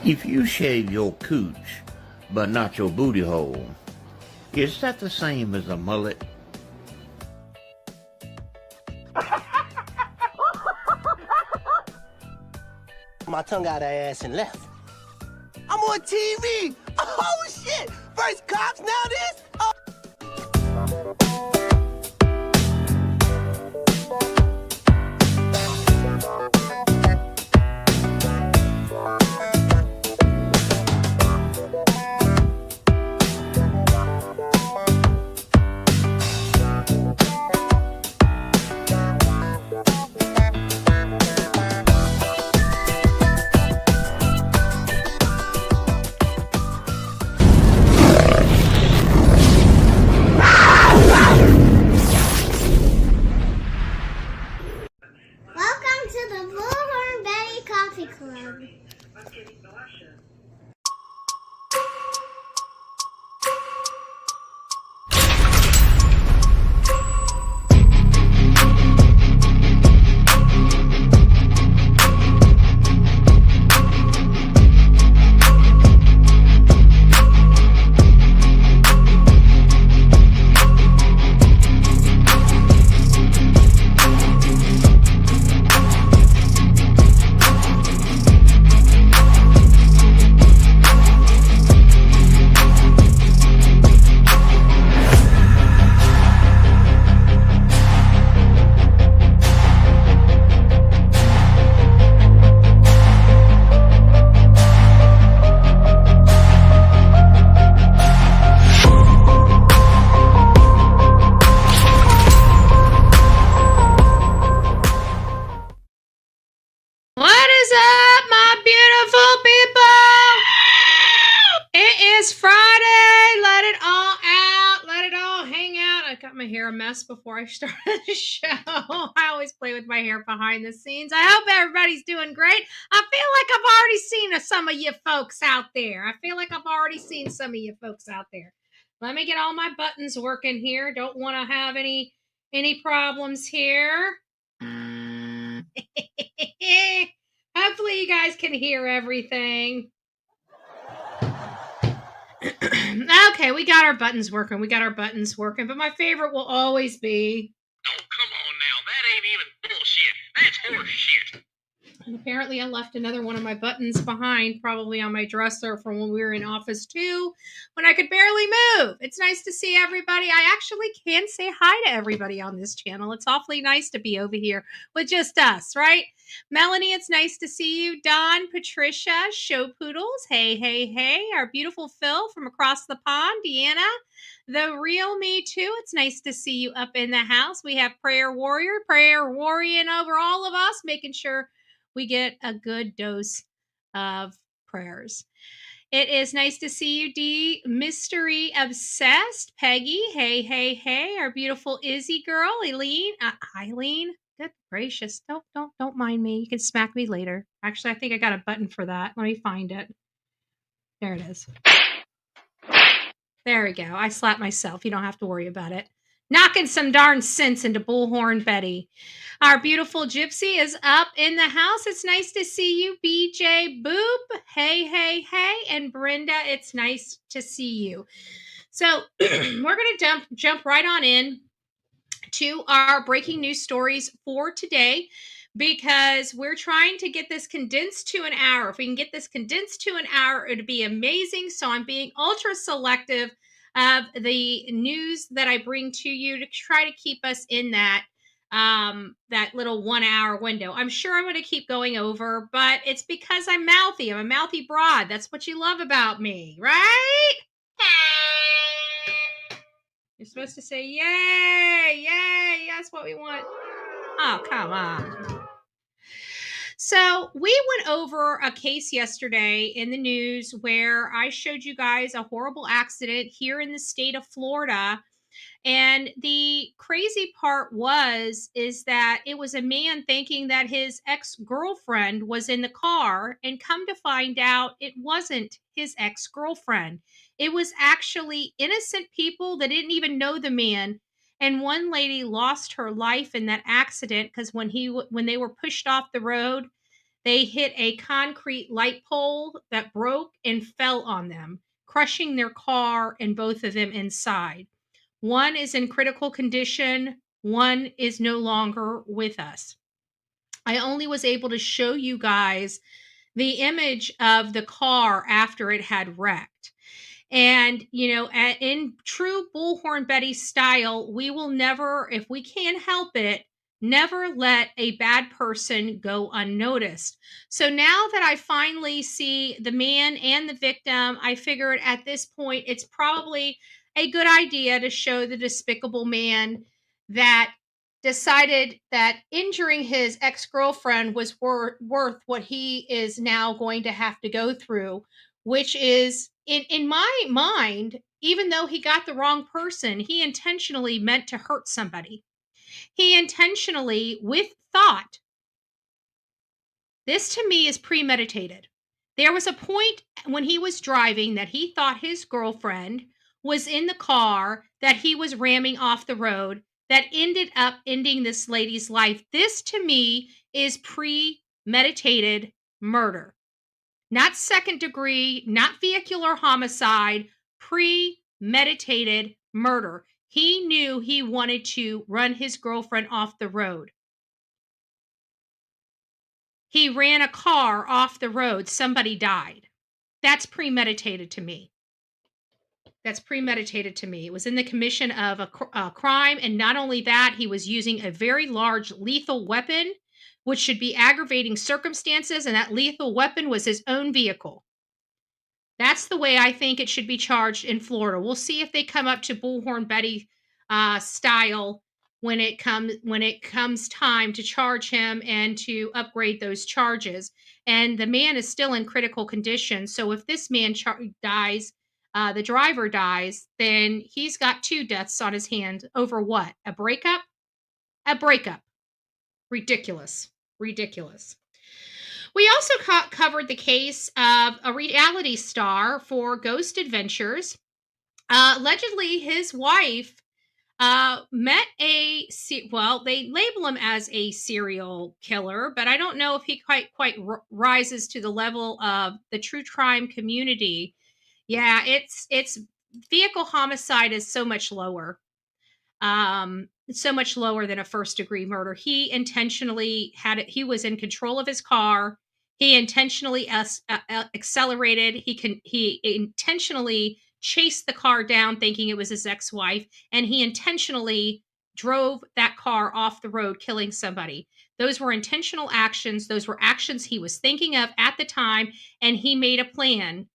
If you shave your cooch, but not your booty hole, is that the same as a mullet? My tongue got her ass and left. I'm on TV! Oh shit! First cops, now this? Oh. Welcome to the Bullhorn Betty Coffee Club. What is up, my beautiful people? It is Friday. Let it all out. Let it all hang out. I got my hair a mess before I started the show. I always play with my hair behind the scenes. I hope everybody's doing great. I feel like I've already seen some of you folks out there. Let me get all my buttons working here. Don't want to have any problems here. Hopefully you guys can hear everything. Okay, we got our buttons working. But my favorite will always be... Oh, come on now. That ain't even bullshit. That's horse shit. And apparently I left another one of my buttons behind, probably on my dresser from when we were in office 2, when I could barely move. It's nice to see everybody. I actually can say hi to everybody on this channel. It's awfully nice to be over here with just us, right? Melanie, it's nice to see you. Don, Patricia, Show Poodles, hey. Our beautiful Phil from across the pond, Deanna, the real me too. It's nice to see you up in the house. We have prayer warrioring over all of us, making sure we get a good dose of prayers. It is nice to see you, D. Mystery Obsessed. Peggy, hey. Our beautiful Izzy girl, Eileen. Good gracious. Don't mind me. You can smack me later. Actually, I think I got a button for that. Let me find it. There it is. There we go. I slapped myself. You don't have to worry about it. Knocking some darn sense into Bullhorn Betty. Our beautiful Gypsy is up in the house. It's nice to see you, BJ Boop. Hey. And Brenda, it's nice to see you. So we're going to jump right on in to our breaking news stories for today, because we're trying to get this condensed to an hour. If we can get this condensed to an hour, it would be amazing. So I'm being ultra selective of the news that I bring to you to try to keep us in that little 1 hour window. I'm sure I'm going to keep going over, but it's because I'm mouthy. I'm a mouthy broad. That's what you love about me, right? You're supposed to say, yay, that's what we want. Oh, come on. So we went over a case yesterday in the news where I showed you guys a horrible accident here in the state of Florida. And the crazy part is that it was a man thinking that his ex-girlfriend was in the car, and come to find out it wasn't his ex-girlfriend. It was actually innocent people that didn't even know the man. And one lady lost her life in that accident because when they were pushed off the road, They hit a concrete light pole that broke and fell on them, crushing their car and both of them inside. One is in critical condition. One is no longer with us. I only was able to show you guys the image of the car after it had wrecked. And, in true Bullhorn Betty style, we will never, if we can help it, never let a bad person go unnoticed. So now that I finally see the man and the victim, I figured at this point it's probably a good idea to show the despicable man that decided that injuring his ex-girlfriend was worth what he is now going to have to go through, which is in my mind, even though he got the wrong person, he intentionally meant to hurt somebody. He intentionally, with thought, this to me is premeditated. There was a point when he was driving that he thought his girlfriend was in the car that he was ramming off the road that ended up ending this lady's life. This to me is premeditated murder. Not second degree, not vehicular homicide, premeditated murder. He knew he wanted to run his girlfriend off the road. He ran a car off the road. Somebody died. That's premeditated to me. That's premeditated to me. It was in the commission of a crime. And not only that, he was using a very large lethal weapon, which should be aggravating circumstances. And that lethal weapon was his own vehicle. That's the way I think it should be charged in Florida. We'll see if they come up to Bullhorn Betty style when it comes time to charge him and to upgrade those charges. And the man is still in critical condition. So if this man dies, the driver dies, then he's got 2 deaths on his hands over what? A breakup? A breakup. Ridiculous. Ridiculous. We also covered the case of a reality star for Ghost Adventures. Allegedly, his wife met they label him as a serial killer, but I don't know if he quite rises to the level of the true crime community. Yeah, it's vehicle homicide is so much lower. So much lower than a first degree murder. He intentionally he was in control of his car. He intentionally accelerated. He intentionally chased the car down thinking it was his ex-wife, and he intentionally drove that car off the road, killing somebody. Those were intentional actions. Those were actions he was thinking of at the time, and he made a plan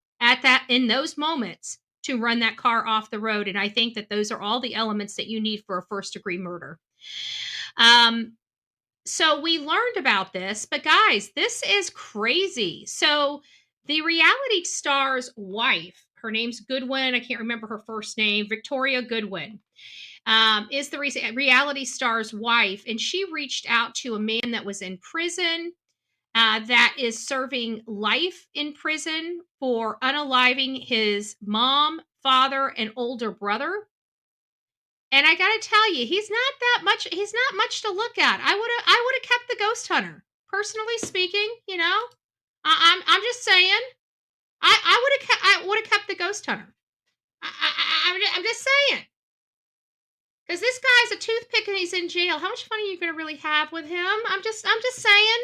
in those moments to run that car off the road. And I think that those are all the elements that you need for a first degree murder. So we learned about this, but guys, this is crazy. So the reality star's wife, her name's Goodwin. I can't remember her first name. Victoria Goodwin is the reality star's wife. And she reached out to a man that was in prison that is serving life in prison for unaliving his mom, father, and older brother. And I gotta tell you, he's not much to look at. I would have kept the ghost hunter. Personally speaking, I'm just saying, I would have kept the ghost hunter. I'm just saying. Because this guy's a toothpick and he's in jail. How much fun are you going to really have with him? I'm just saying.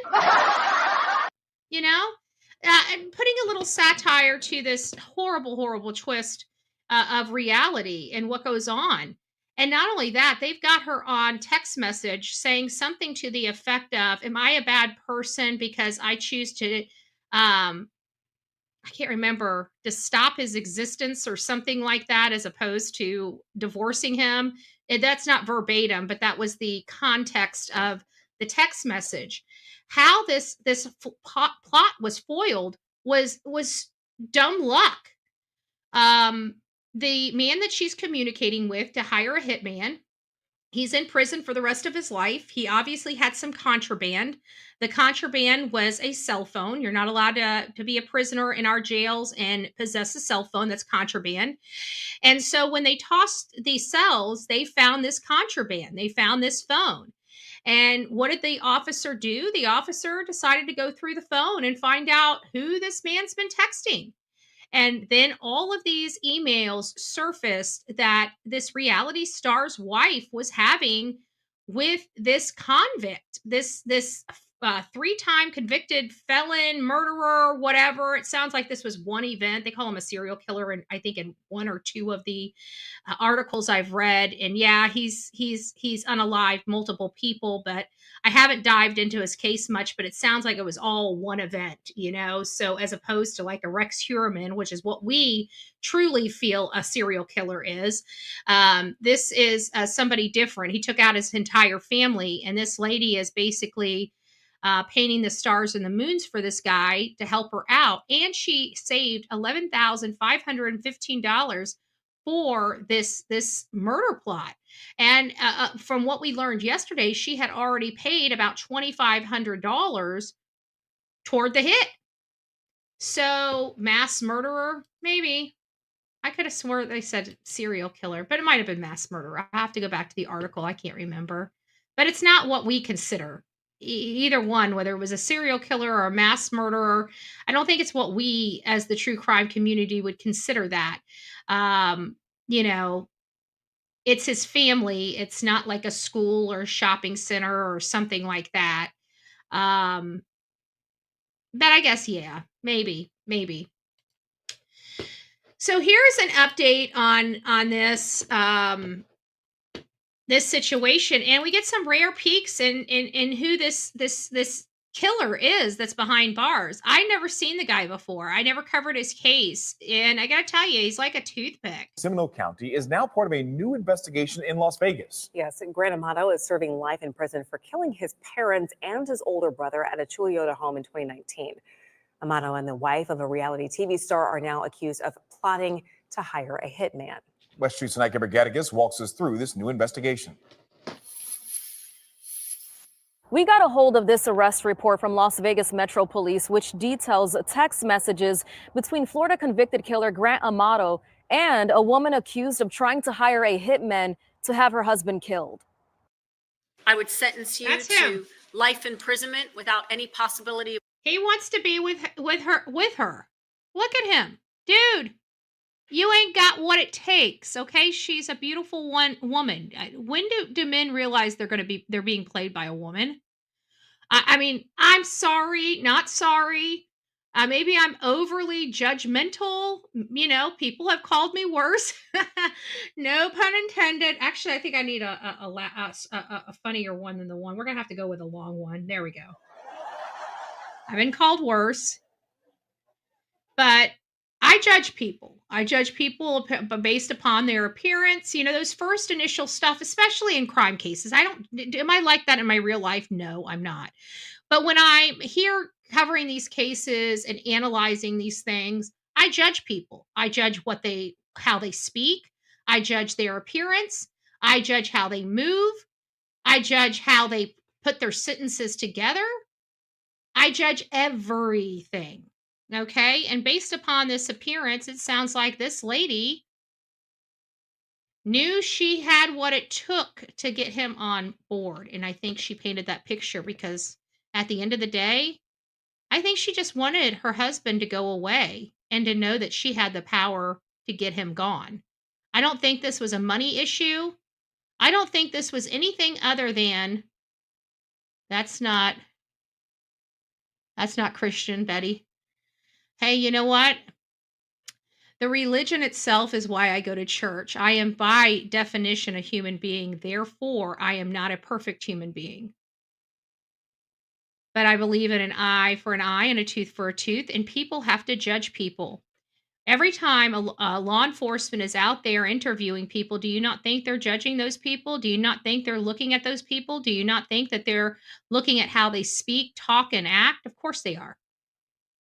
And putting a little satire to this horrible, horrible twist of reality and what goes on. And not only that, they've got her on text message saying something to the effect of, am I a bad person because I choose to, I can't remember, to stop his existence or something like that, as opposed to divorcing him. That's not verbatim, but that was the context of the text message. How this plot was foiled was dumb luck. The man that she's communicating with to hire a hitman, he's in prison for the rest of his life. He obviously had some contraband. The contraband was a cell phone. You're not allowed to be a prisoner in our jails and possess a cell phone. That's contraband. And so when they tossed these cells, they found this contraband. They found this phone. And what did the officer do? The officer decided to go through the phone and find out who this man's been texting. And then all of these emails surfaced that this reality star's wife was having with this convict, this 3-time convicted felon, murderer, whatever. It sounds like this was one event. They call him a serial killer, and I think in one or two of the articles I've read. And yeah, he's unalived multiple people, but I haven't dived into his case much. But it sounds like it was all one event, you know. So as opposed to like a Rex Heuermann, which is what we truly feel a serial killer is, this is somebody different. He took out his entire family, and this lady is basically painting the stars and the moons for this guy to help her out. And she saved $11,515 for this murder plot. And from what we learned yesterday, she had already paid about $2,500 toward the hit. So mass murderer, maybe. I could have swore they said serial killer, but it might have been mass murderer. I have to go back to the article. I can't remember. But it's not what we consider. Either one, whether it was a serial killer or a mass murderer, I don't think it's what we as the true crime community would consider that. You know, it's his family. It's not like a school or a shopping center or something like that. But I guess, yeah, maybe. So here's an update on this this situation, and we get some rare peeks in who this killer is that's behind bars. I never seen the guy before. I never covered his case, and I gotta tell you, he's like a toothpick. Seminole County is now part of a new investigation in Las Vegas. Yes, Grant Amato is serving life in prison for killing his parents and his older brother at a Toyota home in 2019. Amato and the wife of a reality TV star are now accused of plotting to hire a hitman. West Street's Nike Gattigas walks us through this new investigation. We got a hold of this arrest report from Las Vegas Metro Police, which details text messages between Florida convicted killer Grant Amato and a woman accused of trying to hire a hitman to have her husband killed. I would sentence you to life imprisonment without any possibility. He wants to be with her. Look at him, dude. You ain't got what it takes, okay? She's a beautiful woman. When do men realize they're being played by a woman? I mean, I'm sorry, not sorry. Maybe I'm overly judgmental. You know, people have called me worse. No pun intended. Actually, I think I need a funnier one than the one. We're gonna have to go with a long one. There we go. I've been called worse, but I judge people. I judge people based upon their appearance. You know, those first initial stuff, especially in crime cases. Am I like that in my real life? No, I'm not. But when I'm here covering these cases and analyzing these things, I judge people. I judge how they speak. I judge their appearance. I judge how they move. I judge how they put their sentences together. I judge everything. Okay. And based upon this appearance, it sounds like this lady knew she had what it took to get him on board. And I think she painted that picture because at the end of the day, I think she just wanted her husband to go away and to know that she had the power to get him gone. I don't think this was a money issue. I don't think this was anything other than that's not Christian, Betty. Hey, you know what? The religion itself is why I go to church. I am by definition a human being. Therefore, I am not a perfect human being. But I believe in an eye for an eye and a tooth for a tooth, and people have to judge people. Every time a law enforcement is out there interviewing people, do you not think they're judging those people? Do you not think they're looking at those people? Do you not think that they're looking at how they speak, talk, and act? Of course they are.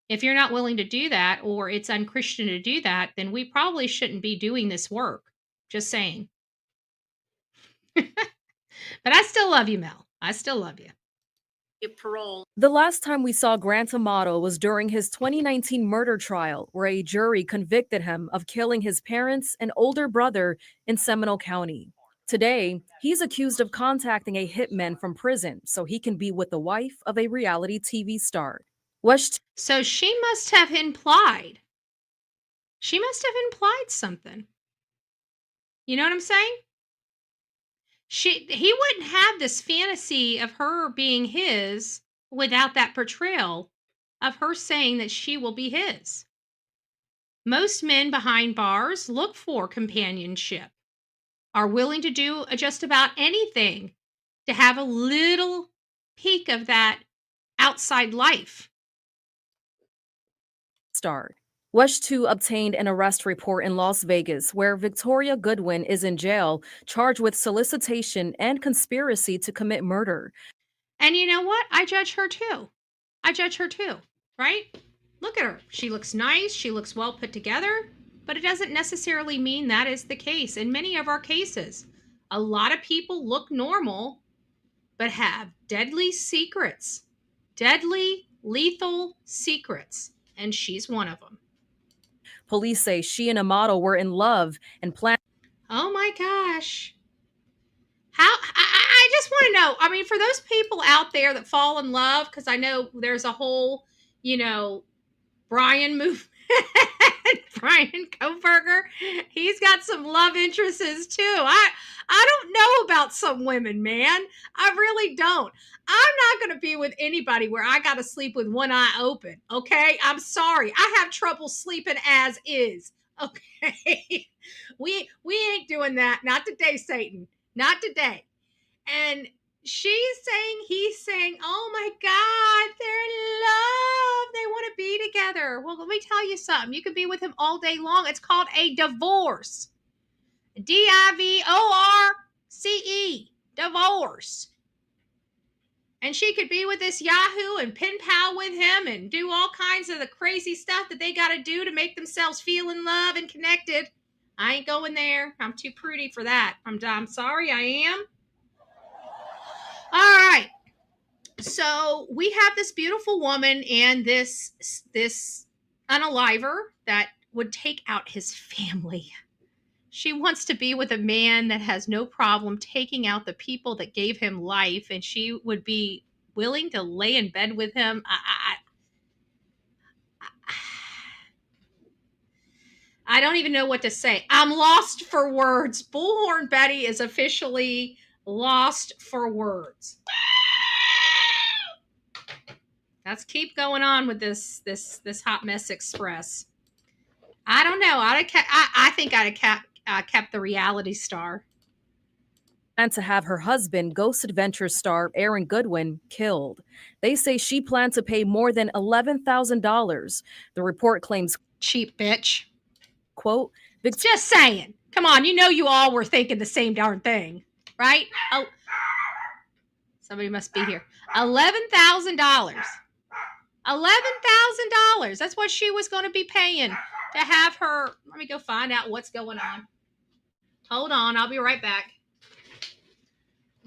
If you're not willing to do that, or it's unchristian to do that, then we probably shouldn't be doing this work. Just saying. But I still love you, Mel. I still love you. Parole. The last time we saw Grant Amato was during his 2019 murder trial, where a jury convicted him of killing his parents and older brother in Seminole County. Today, he's accused of contacting a hitman from prison so he can be with the wife of a reality TV star. So she must have implied. She must have implied something. You know what I'm saying? He wouldn't have this fantasy of her being his without that portrayal of her saying that she will be his. Most men behind bars look for companionship, are willing to do just about anything to have a little peek of that outside life. WESH2 obtained an arrest report in Las Vegas where Victoria Goodwin is in jail, charged with solicitation and conspiracy to commit murder. And you know what? I judge her too. Right? Look at her. She looks nice. She looks well put together. But it doesn't necessarily mean that is the case. In many of our cases, a lot of people look normal, but have deadly secrets. Deadly, lethal secrets. And she's one of them. Police say she and Amato were in love and planned. Oh my gosh. I just want to know. I mean, for those people out there that fall in love, because I know there's a whole, Brian movement. Brian Koberger, he's got some love interests too. I don't know about some women, man. I really don't. I'm not going to be with anybody where I got to sleep with one eye open. Okay, I'm sorry. I have trouble sleeping as is. Okay, we ain't doing that. Not today, Satan. Not today. And he's saying, oh my God, they're in love. They want to be together. Well, let me tell you something. You could be with him all day long. It's called a divorce. DIVORCE. Divorce. And she could be with this Yahoo and pen pal with him and do all kinds of the crazy stuff that they got to do to make themselves feel in love and connected. I ain't going there. I'm too prudy for that. I'm sorry, I am. All right. So we have this beautiful woman and this unaliver that would take out his family. She wants to be with a man that has no problem taking out the people that gave him life, and she would be willing to lay in bed with him. I don't even know what to say. I'm lost for words. Bullhorn Betty is officially lost for words. Let's keep going on with this hot mess express. I don't know. I think I'd have kept the reality star. And to have her husband, Ghost Adventure star Aaron Goodwin, killed. They say she planned to pay more than $11,000. The report claims, cheap bitch. Quote, just saying. Come on, you all were thinking the same darn thing, right? Oh, somebody must be here. $11,000. $11,000. That's what she was going to be paying to have her. Let me go find out what's going on. Hold on. I'll be right back.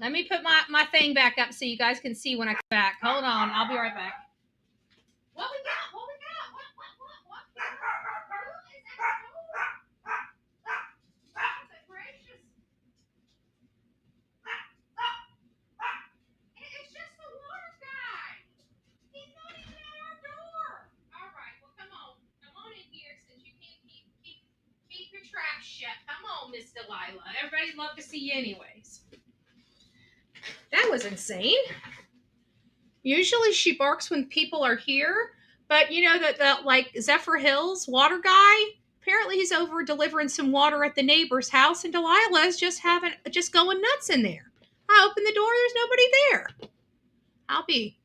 Let me put my thing back up so you guys can see when I come back. Hold on. I'll be right back. What we got? What? Goodness gracious. It's just the water guy. He's not even at our door. All right, well, come on in here since you can't keep your trap shut. Come on, Miss Delilah. Everybody'd love to see you anyways. That was insane. Usually she barks when people are here, but that like Zephyr Hills water guy. Apparently he's over delivering some water at the neighbor's house, and Delilah is just going nuts in there. I open the door, there's nobody there. I'll be.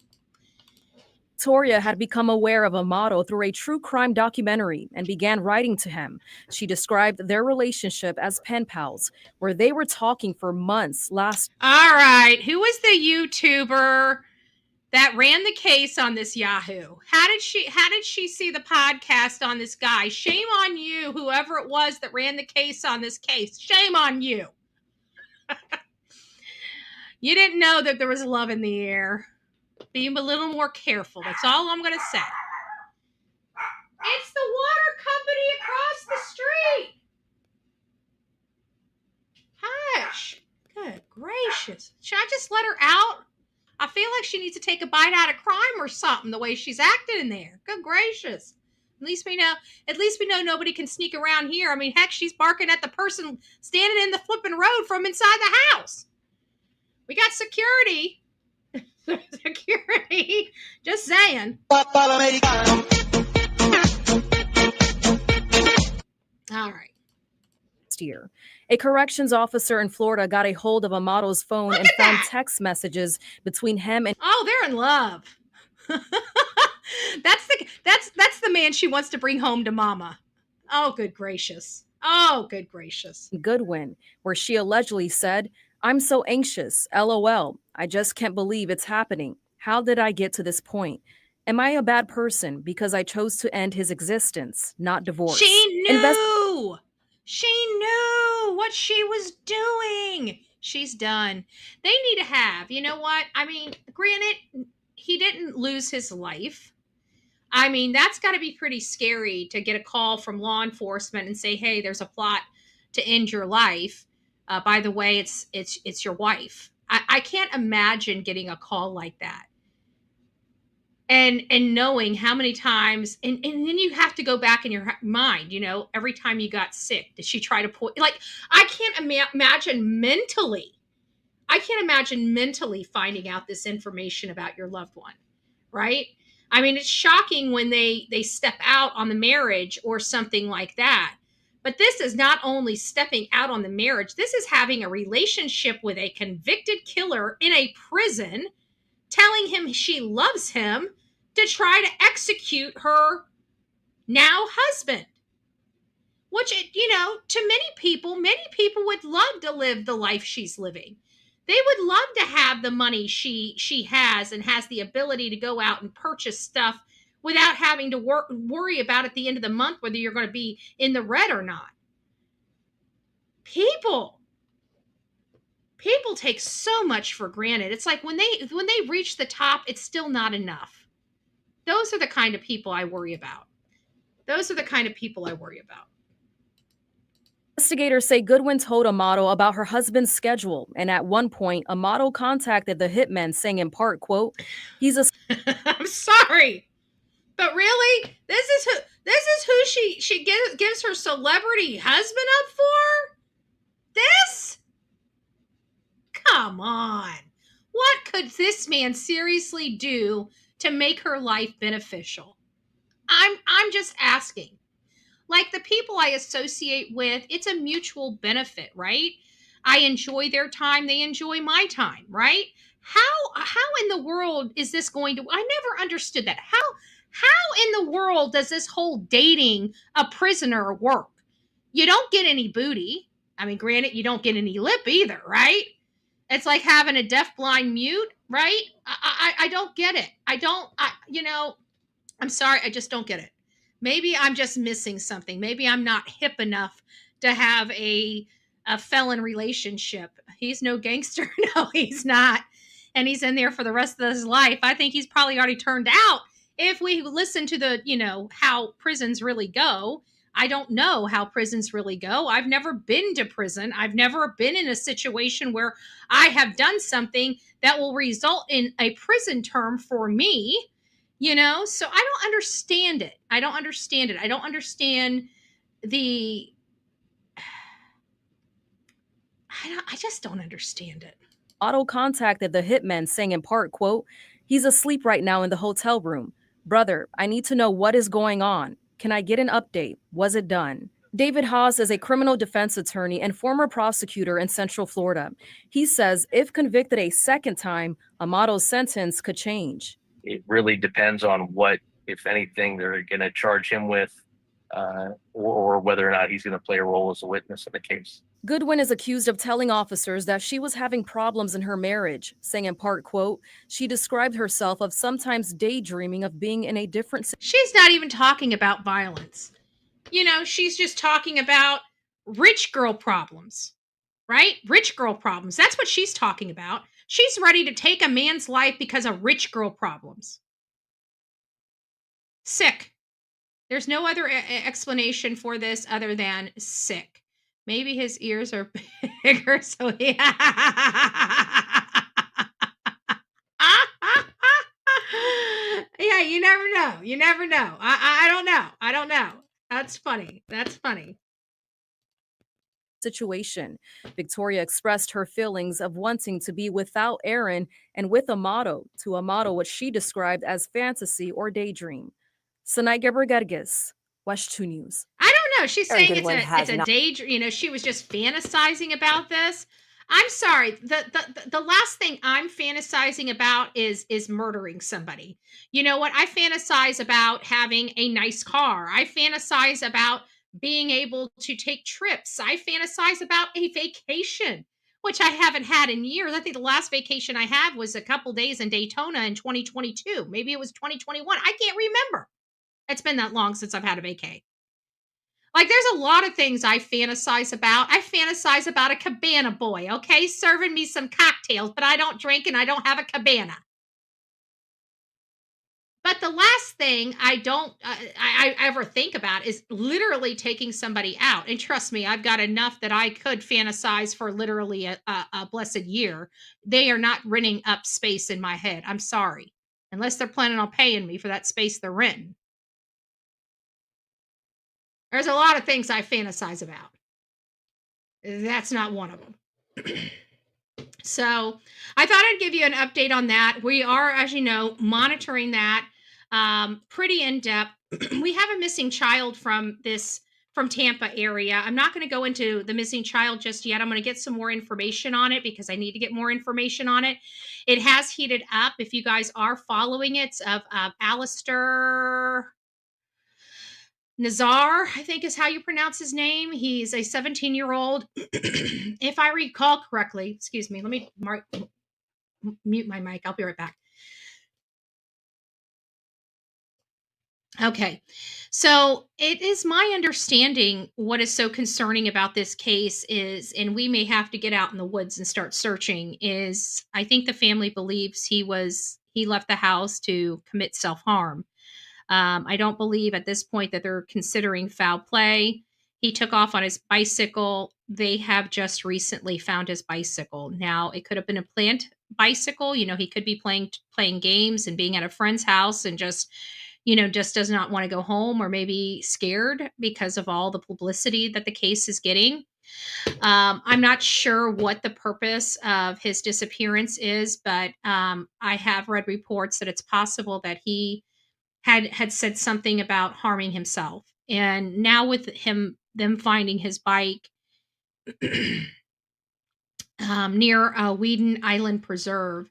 Victoria had become aware of Amato through a true crime documentary and began writing to him. She described their relationship as pen pals, where they were talking for months last. All right, who was the YouTuber that ran the case on this Yahoo? How did she see the podcast on this guy? Shame on you, whoever it was that ran the case on this case. Shame on you. You didn't know that there was love in the air. Be a little more careful. That's all I'm going to say. It's the water company across the street. Hush. gracious. Should I just let her out? I feel like she needs to take a bite out of crime or something, the way she's acting in there. Good gracious. At least we know nobody can sneak around here. I mean, heck, she's barking at the person standing in the flipping road from inside the house. We got security. Security. Just saying. All right. Year. A corrections officer in Florida got a hold of Amato's phone and found text messages between him and they're in love. That's the man she wants to bring home to mama. Oh, good gracious. Oh, good gracious. Goodwin, where she allegedly said, "I'm so anxious. LOL. I just can't believe it's happening. How did I get to this point? Am I a bad person because I chose to end his existence, not divorce?" She knew. She knew what she was doing. She's done. They need to have, you know what? I mean, granted, he didn't lose his life. I mean, that's got to be pretty scary to get a call from law enforcement and say, "Hey, there's a plot to end your life. By the way, it's your wife." I can't imagine getting a call like that. And knowing how many times, and then you have to go back in your mind, you know, every time you got sick, did she try to like, I can't imagine mentally. I can't imagine mentally finding out this information about your loved one, right? I mean, it's shocking when they step out on the marriage or something like that. But this is not only stepping out on the marriage, this is having a relationship with a convicted killer in a prison, telling him she loves him to try to execute her now husband. Which, you know, to many people would love to live the life she's living. They would love to have the money she has and has the ability to go out and purchase stuff without having to worry about at the end of the month whether you're going to be in the red or not. People take so much for granted. It's like when they reach the top, it's still not enough. Those are the kind of people I worry about. Investigators say Goodwin told Amato about her husband's schedule, and at one point, Amato contacted the hitman saying in part, quote, "He's a..." I'm sorry, but really? This is who she gives her celebrity husband up for? This? Come on. What could this man seriously do to make her life beneficial? I'm just asking. Like the people I associate with, it's a mutual benefit, right? I enjoy their time, they enjoy my time, right? How in the world is this going to, I never understood that. How in the world does this whole dating a prisoner work? You don't get any booty. I mean, granted, you don't get any lip either, right? It's like having a deaf-blind mute, right? I don't get it. I'm sorry, I just don't get it. Maybe I'm just missing something. Maybe I'm not hip enough to have a felon relationship. He's no gangster. No, he's not. And he's in there for the rest of his life. I think he's probably already turned out. If we listen to the, how prisons really go, I don't know how prisons really go. I've never been to prison. I've never been in a situation where I have done something that will result in a prison term for me. So I don't understand it. I don't understand I just don't understand it. Otto contacted the hitman saying in part, quote, "He's asleep right now in the hotel room. Brother, I need to know what is going on. Can I get an update? Was it done?" David Haas is a criminal defense attorney and former prosecutor in Central Florida. He says if convicted a second time, Amato's sentence could change. It really depends on what, if anything, they're going to charge him with, or whether or not he's going to play a role as a witness in the case. Goodwin is accused of telling officers that she was having problems in her marriage, saying in part, quote, she described herself of sometimes daydreaming of being in a different... She's not even talking about violence. She's just talking about rich girl problems, right? Rich girl problems. That's what she's talking about. She's ready to take a man's life because of rich girl problems. Sick. There's no other explanation for this other than sick. Maybe his ears are bigger, so yeah. You never know. You never know. I don't know. I don't know. That's funny. That's funny. Situation. Victoria expressed her feelings of wanting to be without Aaron and with Amato, to Amato what she described as fantasy or daydream. Sanai Gebergerges, West 2 News. I don't know. She's Aaron saying Goodwin it's has a not- daydream. You know, she was just fantasizing about this. I'm sorry. The last thing I'm fantasizing about is murdering somebody. You know what? I fantasize about having a nice car. I fantasize about being able to take trips. I fantasize about a vacation, which I haven't had in years. I think the last vacation I had was a couple days in Daytona in 2022. Maybe it was 2021. I can't remember. It's been that long since I've had a vacay. Like, there's a lot of things I fantasize about. I fantasize about a cabana boy, okay, serving me some cocktails, but I don't drink and I don't have a cabana. But the last thing I ever think about is literally taking somebody out. And trust me, I've got enough that I could fantasize for literally a blessed year. They are not renting up space in my head. I'm sorry. Unless they're planning on paying me for that space they're renting. There's a lot of things I fantasize about. That's not one of them. So I thought I'd give you an update on that. We are, as you know, monitoring that pretty in depth. We have a missing child from Tampa area. I'm not going to go into the missing child just yet. I'm going to get some more information on it because I need to get more information on it. It has heated up. If you guys are following it, of Alistair Nazar, I think is how you pronounce his name. He's a 17-year-old. If I recall correctly, excuse me, let me mute my mic. I'll be right back. Okay. So it is my understanding what is so concerning about this case is, and we may have to get out in the woods and start searching, is I think the family believes he left the house to commit self-harm. I don't believe at this point that they're considering foul play. He took off on his bicycle. They have just recently found his bicycle. Now, it could have been a planned bicycle. You know, he could be playing games and being at a friend's house and just does not want to go home, or maybe scared because of all the publicity that the case is getting. I'm not sure what the purpose of his disappearance is, but I have read reports that it's possible that he had said something about harming himself. And now with them finding his bike near Weeden Island Preserve,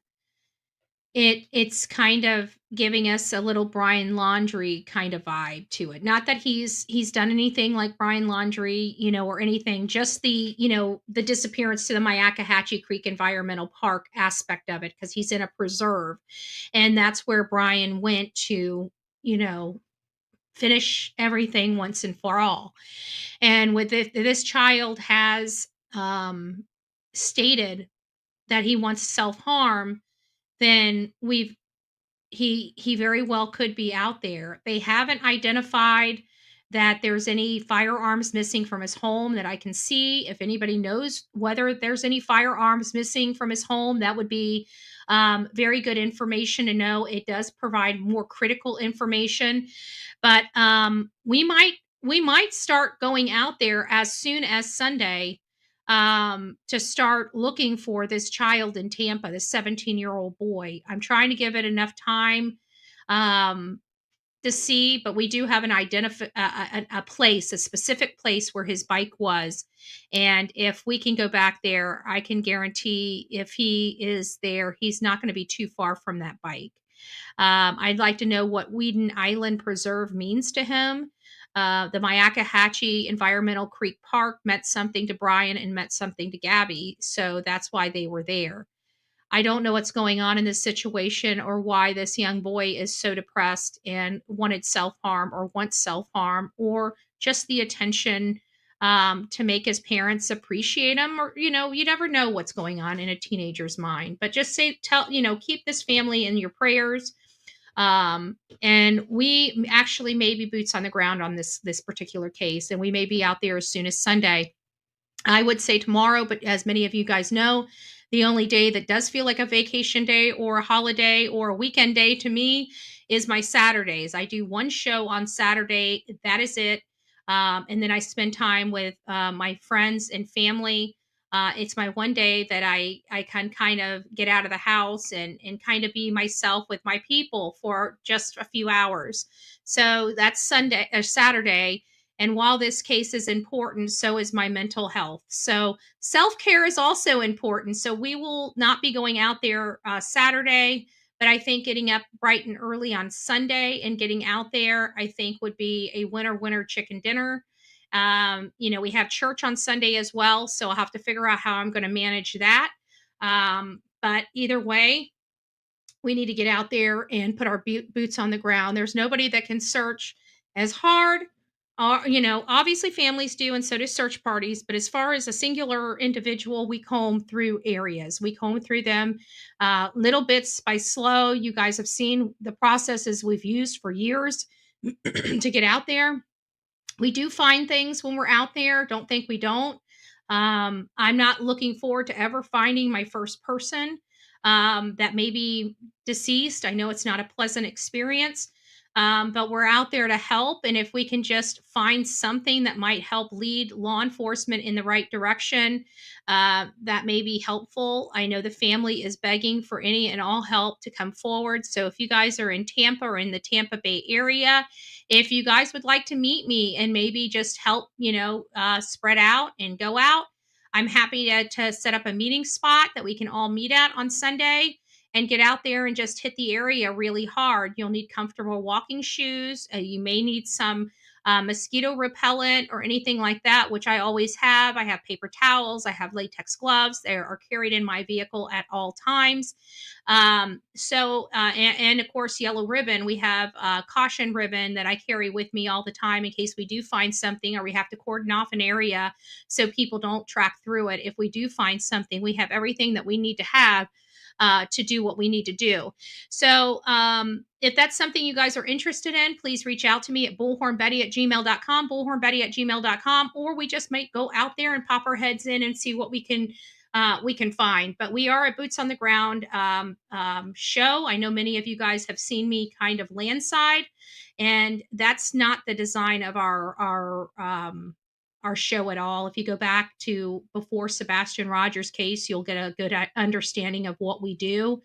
it's kind of giving us a little Brian Laundrie kind of vibe to it. Not that he's done anything like Brian Laundrie, or anything, just the disappearance to the Myakkahatchee Creek Environmental Park aspect of it, because he's in a preserve. And that's where Brian went to, finish everything once and for all. And with this child has stated that he wants self-harm, then he very well could be out there. They haven't identified that there's any firearms missing from his home that I can see. If anybody knows whether there's any firearms missing from his home, that would be very good information to know. It does provide more critical information, but we might start going out there as soon as Sunday to start looking for this child in Tampa, this 17-year-old boy. I'm trying to give it enough time to see, but we do have a place, a specific place where his bike was. And if we can go back there, I can guarantee if he is there, he's not going to be too far from that bike. I'd like to know what Weeden Island Preserve means to him. The Myakkahatchee Environmental Creek Park meant something to Brian and meant something to Gabby, so that's why they were there. I don't know what's going on in this situation or why this young boy is so depressed and wanted self-harm or wants self-harm, or just the attention to make his parents appreciate him, or, you never know what's going on in a teenager's mind. But just keep this family in your prayers. And we actually may be boots on the ground on this particular case, and we may be out there as soon as Sunday. I would say tomorrow, but as many of you guys know, The only day that does feel like a vacation day or a holiday or a weekend day to me is my Saturdays. I do one show on Saturday. That is it. And then I spend time with my friends and family. It's my one day that I can kind of get out of the house and kind of be myself with my people for just a few hours. So that's Sunday or Saturday. And while this case is important, so is my mental health. So self care is also important. So we will not be going out there Saturday, but I think getting up bright and early on Sunday and getting out there, I think would be a winner chicken dinner. We have church on Sunday as well, so I'll have to figure out how I'm going to manage that. But either way, we need to get out there and put our boots on the ground. There's nobody that can search as hard. Obviously families do, and so do search parties. But as far as a singular individual, we comb through areas. We comb through them little bits by slow. You guys have seen the processes we've used for years to get out there. We do find things when we're out there. Don't think we don't. I'm not looking forward to ever finding my first person that may be deceased. I know it's not a pleasant experience, but we're out there to help. And if we can just find something that might help lead law enforcement in the right direction, that may be helpful. I know the family is begging for any and all help to come forward. So if you guys are in Tampa or in the Tampa Bay area, if you guys would like to meet me and maybe just help, spread out and go out, I'm happy to set up a meeting spot that we can all meet at on Sunday and get out there and just hit the area really hard. You'll need comfortable walking shoes. You may need some mosquito repellent or anything like that, which I always have. I have paper towels. I have latex gloves. They are carried in my vehicle at all times. And of course, yellow ribbon. We have caution ribbon that I carry with me all the time in case we do find something or we have to cordon off an area so people don't track through it. If we do find something, we have everything that we need to have to do what we need to do. So if that's something you guys are interested in, please reach out to me at bullhornbetty@gmail.com, bullhornbetty@gmail.com, or we just might go out there and pop our heads in and see what we can find. But we are a boots on the ground show. I know many of you guys have seen me kind of landside, and that's not the design of our show at all. If you go back to before Sebastian Rogers' case, you'll get a good understanding of what we do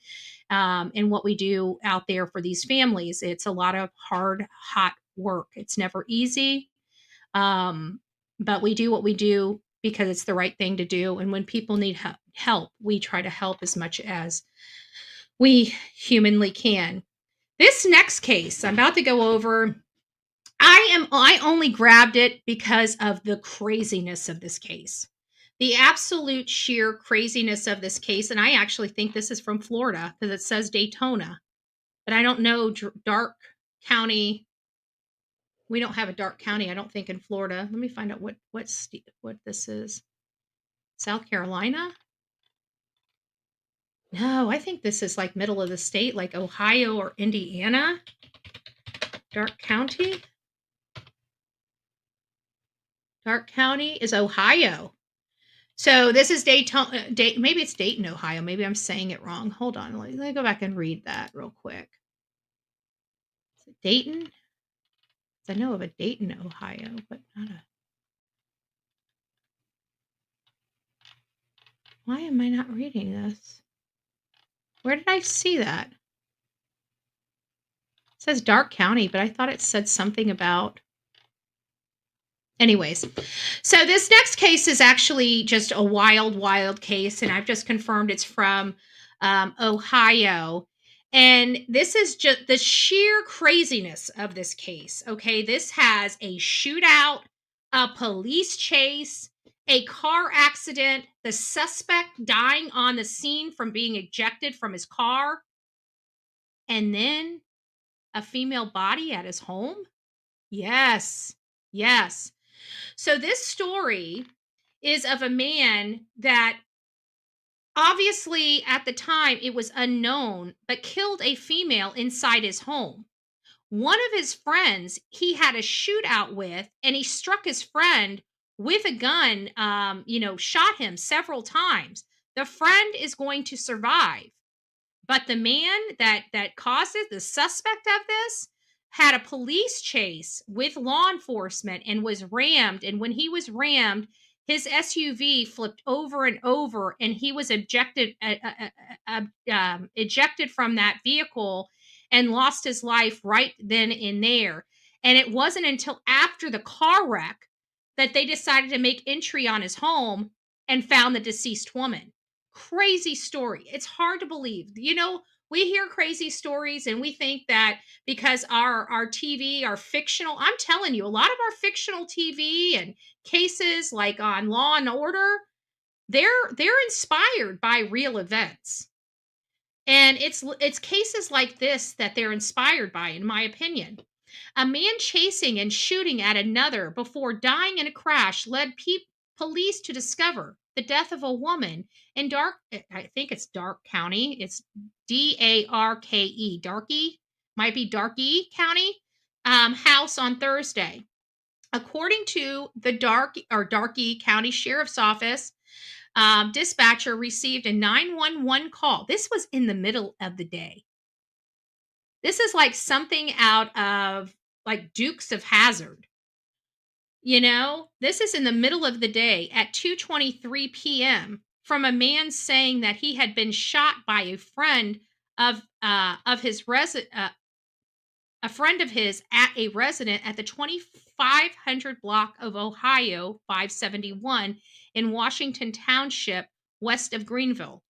and what we do out there for these families. It's a lot of hard, hot work. It's never easy, but we do what we do because it's the right thing to do. And when people need help, we try to help as much as we humanly can. This next case I'm about to go over, I only grabbed it because of the craziness of this case. The absolute sheer craziness of this case. And I actually think this is from Florida because it says Daytona, but I don't know Dark County. We don't have a Dark County, I don't think, in Florida. Let me find out what this is. South Carolina? No, I think this is like middle of the state, like Ohio or Indiana. Dark County? Dark County is Ohio. So this is Daytona. Maybe it's Dayton, Ohio. Maybe I'm saying it wrong. Hold on. Let me go back and read that real quick. Is it Dayton? I know of a Dayton, Ohio, but not a... Why am I not reading this? Where did I see that? It says Dark County, but I thought it said something about... Anyways, so this next case is actually just a wild, wild case, and I've just confirmed it's from Ohio. And this is just the sheer craziness of this case. Okay, this has a shootout, a police chase, a car accident, the suspect dying on the scene from being ejected from his car, and then a female body at his home. Yes. So this story is of a man that obviously at the time it was unknown, but killed a female inside his home. One of his friends he had a shootout with, and he struck his friend with a gun, shot him several times. The friend is going to survive. But the man that caused it, the suspect of this, had a police chase with law enforcement and was rammed. And when he was rammed, his SUV flipped over and over, and he was ejected from that vehicle and lost his life right then and there. And it wasn't until after the car wreck that they decided to make entry on his home and found the deceased woman. Crazy story. It's hard to believe. We hear crazy stories and we think that because our TV are fictional. I'm telling you, a lot of our fictional TV and cases like on Law and Order, they're inspired by real events. And it's cases like this that they're inspired by, in my opinion. A man chasing and shooting at another before dying in a crash led police to discover the death of a woman in I think it's Dark County. It's Darke, Darkey, might be Darkey County, house on Thursday. According to the Darkey County Sheriff's Office, dispatcher received a 911 call. This was in the middle of the day. This is like something out of like Dukes of Hazzard. This is in the middle of the day at 2:23 p.m. from a man saying that he had been shot by a friend of his a friend of his at a resident at the 2500 block of Ohio 571 in Washington Township, west of Greenville.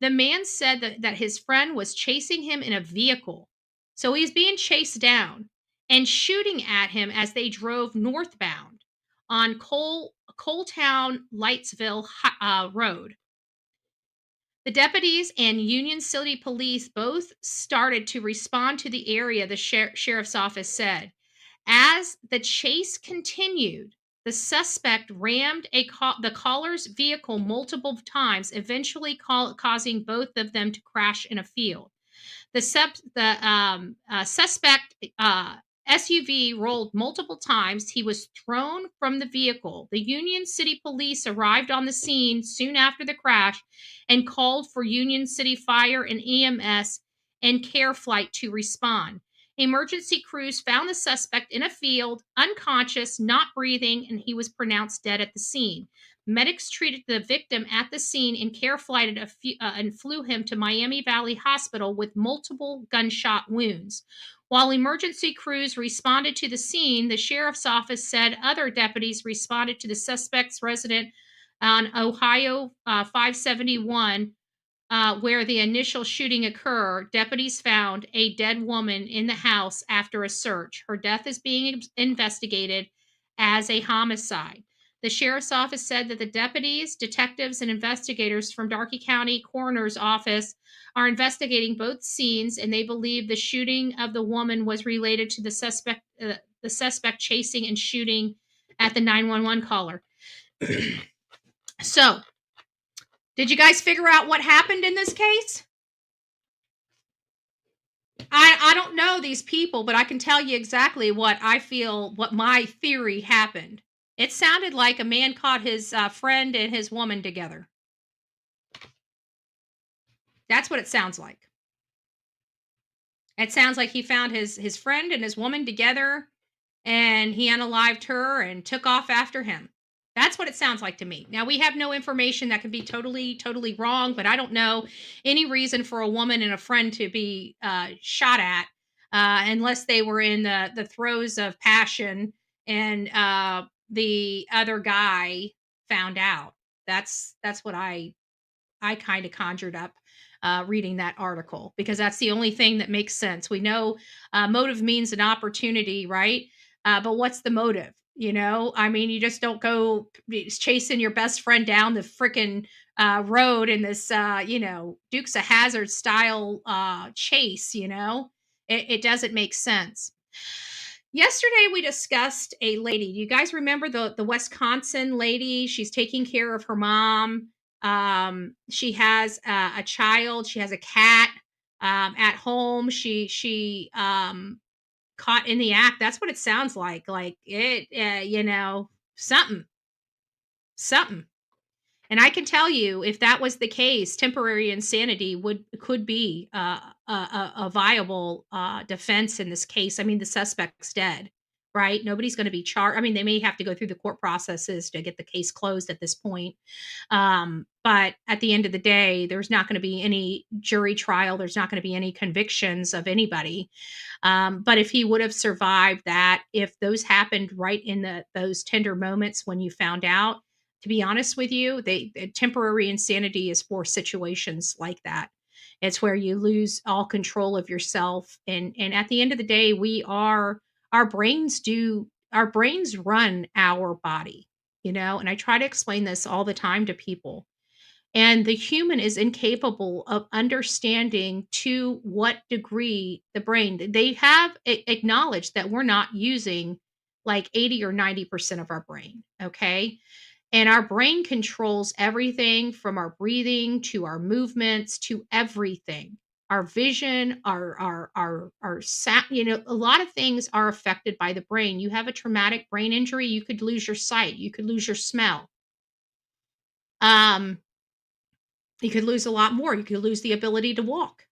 The man said that his friend was chasing him in a vehicle. So he's being chased down and shooting at him as they drove northbound on Coaltown Lightsville Road. The deputies and Union City Police both started to respond to the area, the sheriff's office said. As the chase continued, the suspect rammed the caller's vehicle multiple times, eventually causing both of them to crash in a field. The suspect SUV rolled multiple times. He was thrown from the vehicle. The Union City Police arrived on the scene soon after the crash and called for Union City Fire and EMS and Care Flight to respond. Emergency crews found the suspect in a field, unconscious, not breathing, and he was pronounced dead at the scene. Medics treated the victim at the scene and Care Flighted and flew him to Miami Valley Hospital with multiple gunshot wounds. While emergency crews responded to the scene, the sheriff's office said other deputies responded to the suspect's residence on Ohio 571, where the initial shooting occurred. Deputies found a dead woman in the house after a search. Her death is being investigated as a homicide. The sheriff's office said that the deputies, detectives, and investigators from Darkey County Coroner's Office are investigating both scenes, and they believe the shooting of the woman was related to the suspect chasing and shooting at the 911 caller. So, did you guys figure out what happened in this case? I don't know these people, but I can tell you exactly what my theory happened. It sounded like a man caught his friend and his woman together. That's what it sounds like. It sounds like he found his friend and his woman together, and he unalived her and took off after him. That's what it sounds like to me. Now, we have no information that could be totally wrong, but I don't know any reason for a woman and a friend to be shot at unless they were in the throes of passion and the other guy found out. That's what I kind of conjured up reading that article, because that's the only thing that makes sense. We know motive means an opportunity, right? But what's the motive? I mean, you just don't go chasing your best friend down the freaking road in this, Dukes of Hazzard style chase. It doesn't make sense. Yesterday, we discussed a lady. Do you guys remember the Wisconsin lady? She's taking care of her mom. She has a child. She has a cat at home. She caught in the act. That's what it sounds like. Like it, something. And I can tell you, if that was the case, temporary insanity could be a viable defense in this case. I mean, the suspect's dead, right? Nobody's going to be charged. I mean, they may have to go through the court processes to get the case closed at this point. But at the end of the day, there's not going to be any jury trial. There's not going to be any convictions of anybody. But if he would have survived that, if those happened right in those tender moments when you found out, to be honest with you, temporary insanity is for situations like that. It's where you lose all control of yourself. And at the end of the day, our brains run our body, you know, and I try to explain this all the time to people. And the human is incapable of understanding to what degree the brain, they have acknowledged that we're not using like 80 or 90% of our brain. Okay. And our brain controls everything from our breathing to our movements to everything. Our vision, our sound, you know, a lot of things are affected by the brain. You have a traumatic brain injury, you could lose your sight, you could lose your smell. You could lose a lot more. You could lose the ability to walk.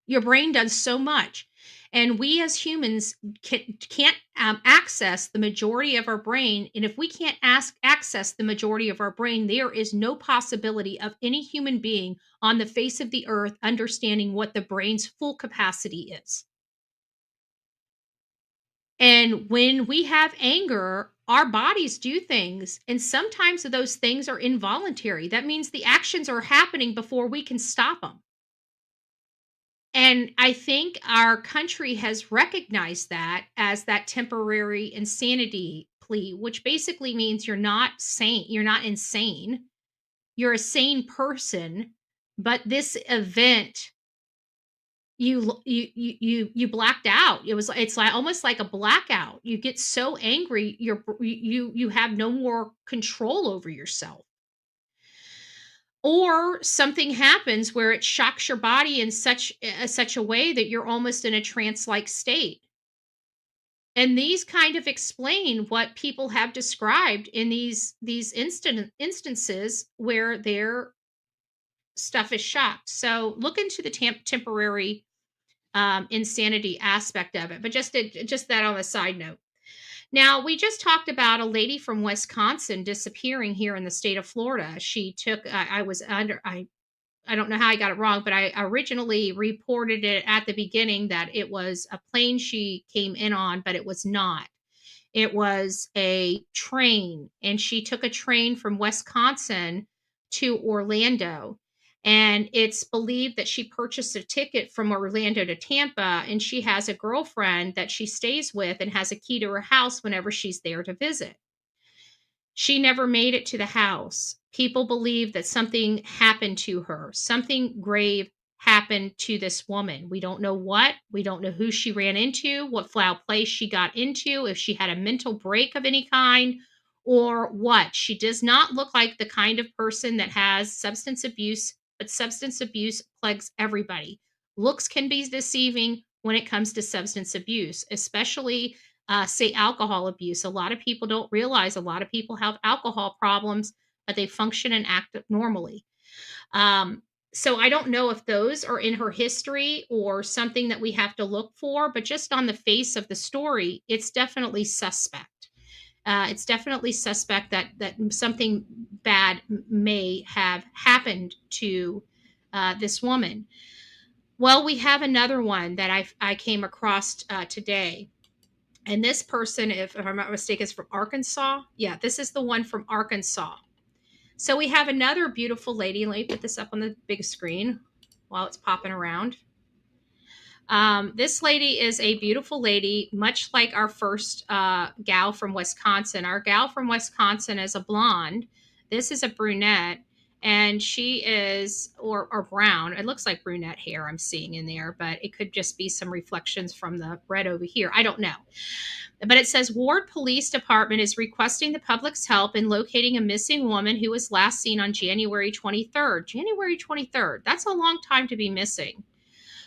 Your brain does so much. And we as humans can't access the majority of our brain. And if we can't access the majority of our brain, there is no possibility of any human being on the face of the earth understanding what the brain's full capacity is. And when we have anger, our bodies do things, and sometimes those things are involuntary. That means the actions are happening before we can stop them. And I think our country has recognized that as that temporary insanity plea, which basically means you're not sane, you're not insane. You're a sane person, but this event you blacked out. It's like almost like a blackout. You get so angry, you have no more control over yourself. Or something happens where it shocks your body in such a way that you're almost in a trance-like state. And these kind of explain what people have described in these instances where their stuff is shocked. So look into the temporary insanity aspect of it. But just that on a side note. Now, we just talked about a lady from Wisconsin disappearing here in the state of Florida. She took, I don't know how I got it wrong, but I originally reported it at the beginning that it was a plane she came in on, but it was not. It was a train, and she took a train from Wisconsin to Orlando. And it's believed that she purchased a ticket from Orlando to Tampa, and she has a girlfriend that she stays with and has a key to her house whenever she's there to visit. She never made it to the house. People believe that something happened to her. Something grave happened to this woman. We don't know what. We don't know who she ran into, what foul play she got into, if she had a mental break of any kind, or what. She does not look like the kind of person that has substance abuse, but substance abuse plagues everybody. Looks can be deceiving when it comes to substance abuse, especially say alcohol abuse. A lot of people don't realize a lot of people have alcohol problems, but they function and act normally. So I don't know if those are in her history or something that we have to look for, but just on the face of the story, it's definitely suspect. It's definitely suspect that something bad may have happened to this woman. Well, we have another one that I came across today. And this person, if I'm not mistaken, is from Arkansas. Yeah, this is the one from Arkansas. So we have another beautiful lady. Let me put this up on the big screen while it's popping around. This lady is a beautiful lady, much like our first gal from Wisconsin. Our gal from Wisconsin is a blonde. This is a brunette. And she is, or brown. It looks like brunette hair I'm seeing in there, but it could just be some reflections from the red over here. I don't know. But it says Ward Police Department is requesting the public's help in locating a missing woman who was last seen on January 23rd. January 23rd. That's a long time to be missing.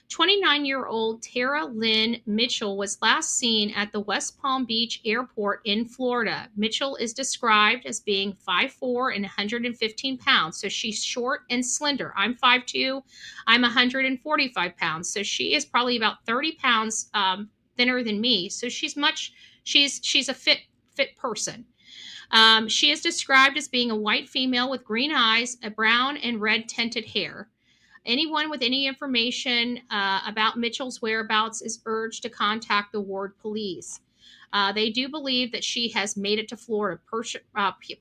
29-year-old Tara Lynn Mitchell was last seen at the West Palm Beach Airport in Florida. Mitchell is described as being 5'4" and 115 pounds. So she's short and slender. I'm 5'2". I'm 145 pounds. So she is probably about 30 pounds thinner than me. So she's a fit person. She is described as being a white female with green eyes, a brown and red tinted hair. Anyone with any information about Mitchell's whereabouts is urged to contact the Ward police. They do believe that she has made it to Florida.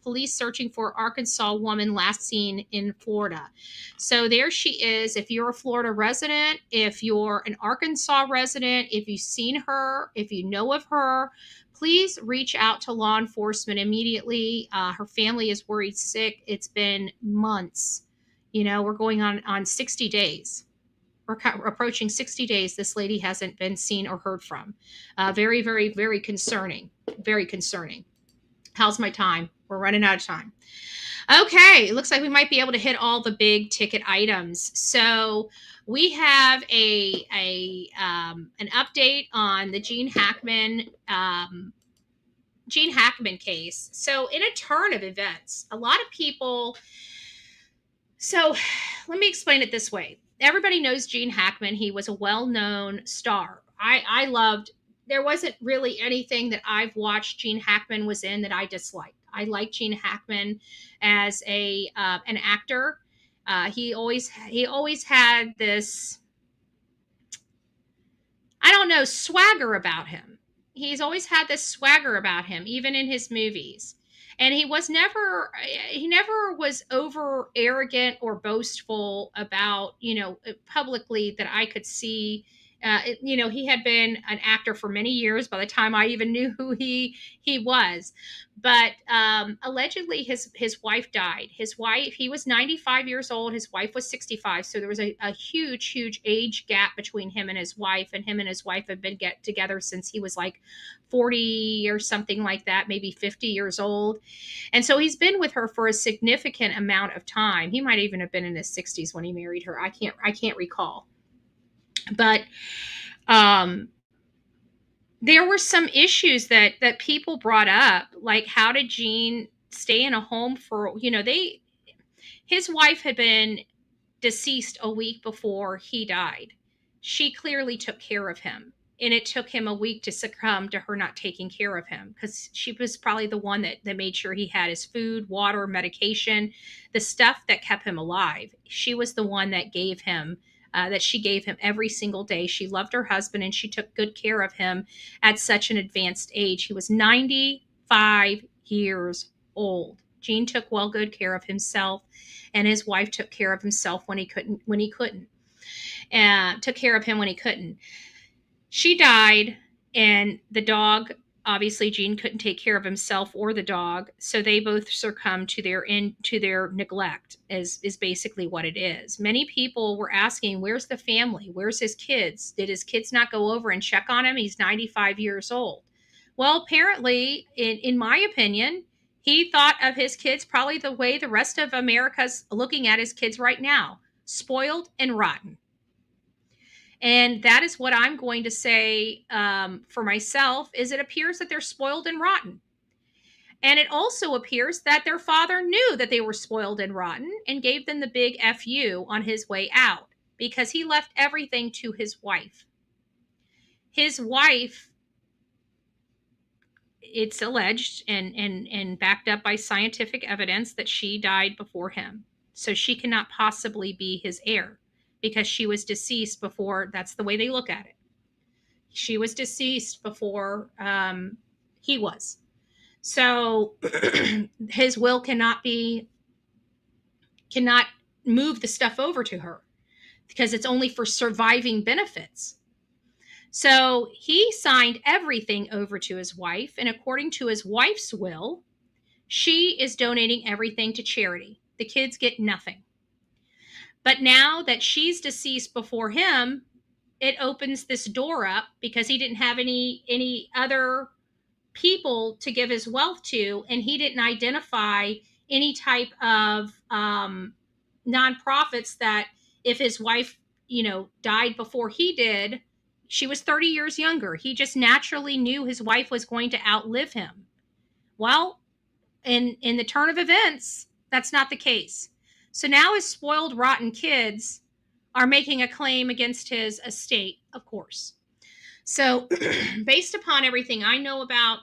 Police searching for Arkansas woman last seen in Florida. So there she is. If you're a Florida resident, if you're an Arkansas resident, if you've seen her, if you know of her, please reach out to law enforcement immediately. Her family is worried sick. It's been months. We're going on 60 days. We're approaching 60 days. This lady hasn't been seen or heard from. Very, very, very concerning. Very concerning. How's my time? We're running out of time. Okay, it looks like we might be able to hit all the big ticket items. So we have an update on the Gene Hackman case. So in a turn of events, a lot of people. So let me explain it this way. Everybody knows Gene Hackman. He was a well-known star. I loved, there wasn't really anything that I've watched Gene Hackman was in that I disliked. I like Gene Hackman as an actor. He always had this, I don't know, swagger about him. He's always had this swagger about him, even in his movies. And he never was over arrogant or boastful about, publicly that I could see. He had been an actor for many years by the time I even knew who he was. But allegedly his wife died. He was 95 years old. His wife was 65. So there was a huge, huge age gap between him and his wife. And him and his wife have been together since he was like 40 or something like that, maybe 50 years old. And so he's been with her for a significant amount of time. He might even have been in his 60s when he married her. I can't recall. But there were some issues that people brought up, like how did Gene stay in a home for, his wife had been deceased a week before he died. She clearly took care of him. And it took him a week to succumb to her not taking care of him, because she was probably the one that made sure he had his food, water, medication, the stuff that kept him alive. She was the one that gave him, she gave him every single day. She loved her husband and she took good care of him at such an advanced age. He was 95 years old. Gene took good care of himself, and his wife took care of himself when he couldn't, took care of him when he couldn't. She died, and the dog, obviously Gene couldn't take care of himself or the dog, so they both succumbed to their neglect, is basically what it is. Many people were asking, where's the family? Where's his kids? Did his kids not go over and check on him? He's 95 years old. Well, apparently, in my opinion, he thought of his kids probably the way the rest of America's looking at his kids right now, spoiled and rotten. And that is what I'm going to say for myself, is it appears that they're spoiled and rotten. And it also appears that their father knew that they were spoiled and rotten and gave them the big FU on his way out, because he left everything to his wife. His wife, it's alleged and backed up by scientific evidence, that she died before him. So she cannot possibly be his heir, because she was deceased before. That's the way they look at it. She was deceased before he was. So his will cannot move the stuff over to her, because it's only for surviving benefits. So he signed everything over to his wife, and according to his wife's will, she is donating everything to charity. The kids get nothing. But now that she's deceased before him, it opens this door up, because he didn't have any other people to give his wealth to, and he didn't identify any type of nonprofits that if his wife died before he did, she was 30 years younger. He just naturally knew his wife was going to outlive him. Well, in the turn of events, that's not the case. So now his spoiled, rotten kids are making a claim against his estate, of course. So based upon everything I know about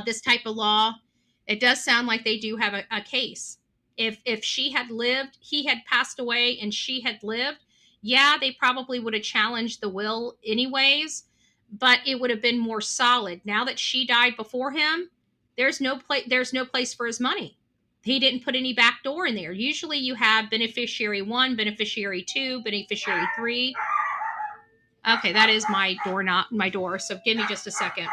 this type of law, it does sound like they do have a case. If she had lived, he had passed away and she had lived, yeah, they probably would have challenged the will anyways, but it would have been more solid. Now that she died before him, there's no place for his money. He didn't put any back door in there. Usually you have beneficiary 1, beneficiary 2, beneficiary 3. Okay, that is my door, not my door. So give me just a second.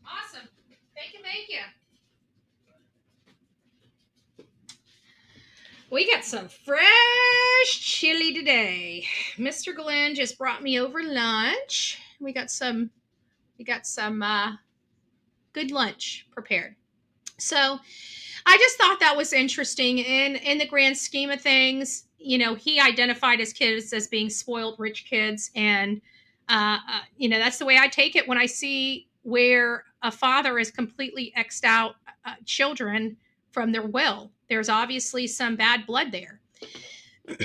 Awesome. Thank you. We got some fresh chili today. Mr. Glenn just brought me over lunch. We got some good lunch prepared. So I just thought that was interesting. In the grand scheme of things, he identified his kids as being spoiled rich kids. And, that's the way I take it when I see where a father is completely X'd out children from their will. There's obviously some bad blood there. Let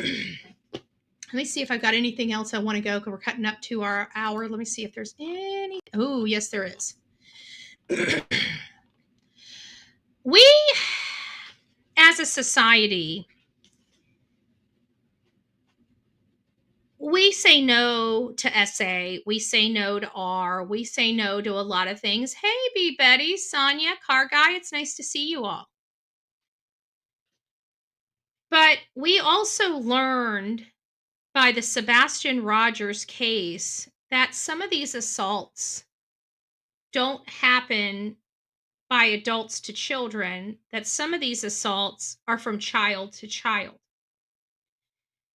me see if I've got anything else I want to go, because we're cutting up to our hour. Let me see if there's any. Oh, yes, there is. We, as a society, we say no to SA. We say no to R. We say no to a lot of things. Hey, B. Betty, Sonia, Car Guy, it's nice to see you all. But we also learned by the Sebastian Rogers case that some of these assaults don't happen by adults to children, that some of these assaults are from child to child.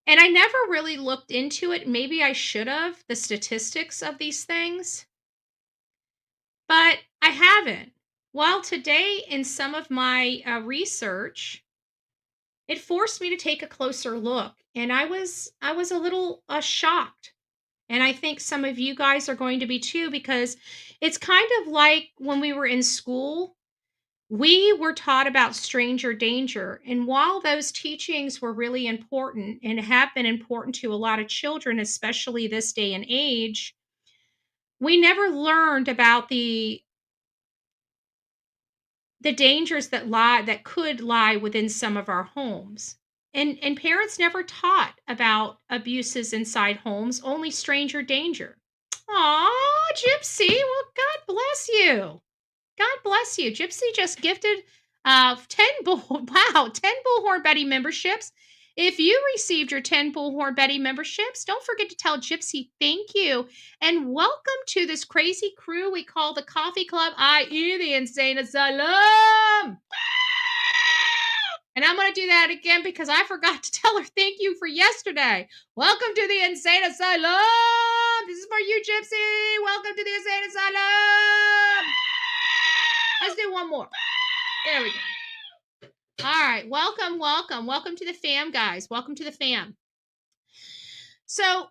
And I never really looked into it. Maybe I should have, the statistics of these things, but I haven't. Well, today in some of my research, it forced me to take a closer look, and I was a little shocked. And I think some of you guys are going to be too, because it's kind of like when we were in school, we were taught about stranger danger. And while those teachings were really important and have been important to a lot of children, especially this day and age, we never learned about the dangers that could lie within some of our homes. And parents never taught about abuses inside homes, only stranger danger. Aw, Gypsy, well, God bless you. God bless you. Gypsy just gifted 10 Bullhorn Betty memberships. If you received your 10 Bullhorn Betty memberships, don't forget to tell Gypsy thank you. And welcome to this crazy crew we call the Coffee Club, i.e. the Insane Asylum. And I'm going to do that again because I forgot to tell her thank you for yesterday. Welcome to the Insane Asylum. This is for you, Gypsy. Welcome to the Insane Asylum. Let's do one more. There we go. All right. Welcome to the fam, guys. Welcome to the fam. So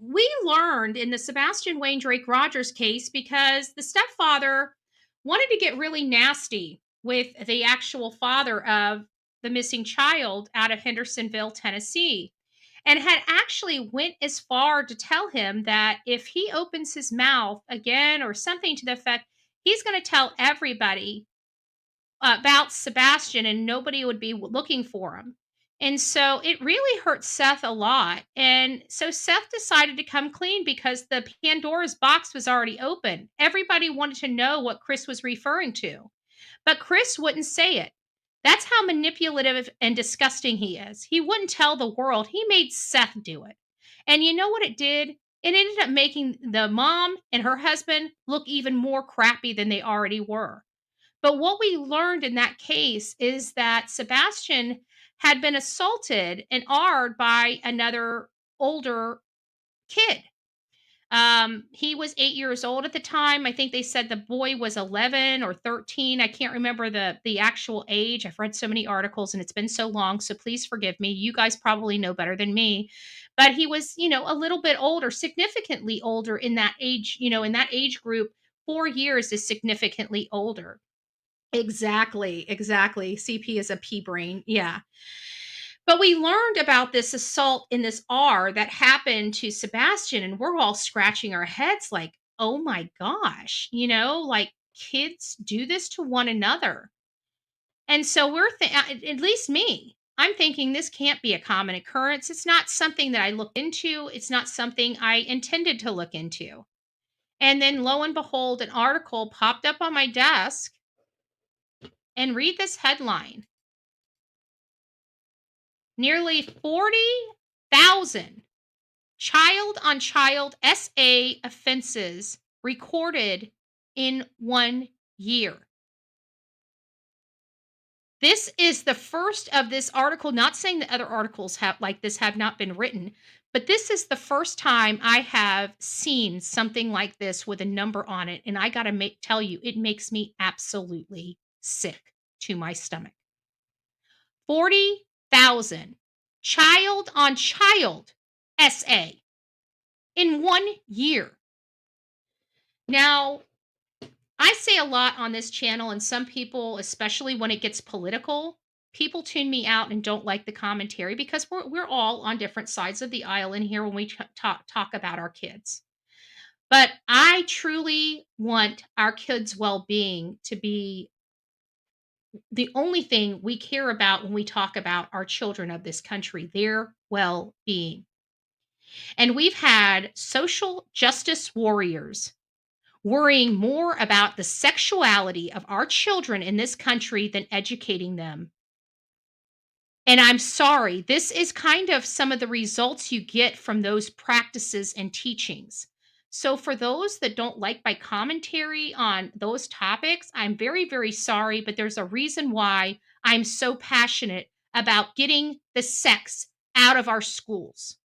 we learned in the Sebastian Wayne Drake Rogers case, because the stepfather wanted to get really nasty with the actual father of the missing child out of Hendersonville, Tennessee, and had actually went as far to tell him that if he opens his mouth again or something to the effect, he's going to tell everybody about Sebastian and nobody would be looking for him. And so it really hurt Seth a lot. And so Seth decided to come clean because the Pandora's box was already open. Everybody wanted to know what Chris was referring to, but Chris wouldn't say it. That's how manipulative and disgusting he is. He wouldn't tell the world. He made Seth do it. And you know what it did? It ended up making the mom and her husband look even more crappy than they already were. But what we learned in that case is that Sebastian had been assaulted and R'd by another older kid. He was 8 years old at the time. I think they said the boy was 11 or 13. I can't remember the actual age. I've read so many articles and it's been so long, so please forgive me. You guys probably know better than me. But he was, a little bit older, significantly older in that age, in that age group. 4 years is significantly older. Exactly, exactly. CP is a pea brain. Yeah. But we learned about this assault in this R that happened to Sebastian, and we're all scratching our heads like, oh my gosh, like kids do this to one another. And so at least me, I'm thinking this can't be a common occurrence. It's not something that I looked into, it's not something I intended to look into. And then lo and behold, an article popped up on my desk, and read this headline. Nearly 40,000 child-on-child SA offenses recorded in 1 year. This is the first of this article, not saying that other articles have not been written, but this is the first time I have seen something like this with a number on it, and I got to tell you, it makes me absolutely sick to my stomach. 40,000 child-on-child SA in 1 year. Now, I say a lot on this channel, and some people, especially when it gets political, people tune me out and don't like the commentary because we're all on different sides of the aisle in here when we talk about our kids. But I truly want our kids' well-being to be the only thing we care about when we talk about our children of this country, their well-being. And we've had social justice warriors worrying more about the sexuality of our children in this country than educating them. And I'm sorry, this is kind of some of the results you get from those practices and teachings. So, for those that don't like my commentary on those topics, I'm very, very sorry, but there's a reason why I'm so passionate about getting the sex out of our schools.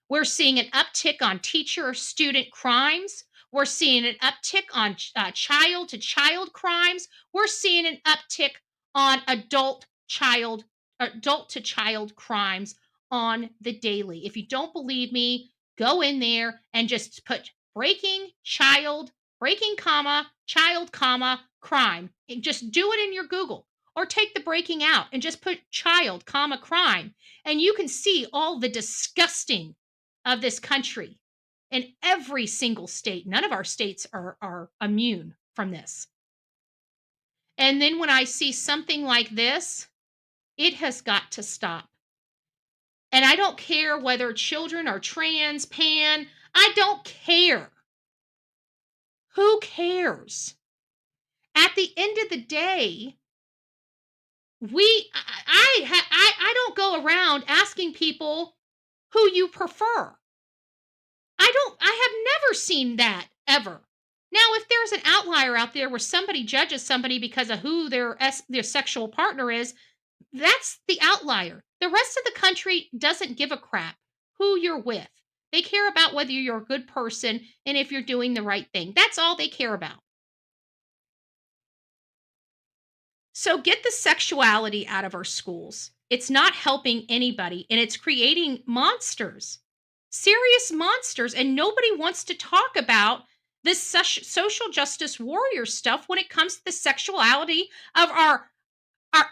We're seeing an uptick on teacher-student crimes. We're seeing an uptick on child-to-child crimes. We're seeing an uptick on adult-to-child crimes on the daily. If you don't believe me, go in there and just put breaking, comma, child, comma, crime. And just do it in your Google. Or take the breaking out and just put child, comma, crime. And you can see all the disgusting of this country in every single state. None of our states are immune from this. And then when I see something like this, it has got to stop. And I don't care whether children are trans, pan, I don't care. Who cares? At the end of the day, I don't go around asking people who you prefer. I have never seen that ever. Now, if there's an outlier out there where somebody judges somebody because of who their sexual partner is, that's the outlier. The rest of the country doesn't give a crap who you're with. They care about whether you're a good person and if you're doing the right thing. That's all they care about. So get the sexuality out of our schools. It's not helping anybody, and it's creating monsters. Serious monsters, and nobody wants to talk about this social justice warrior stuff when it comes to the sexuality of our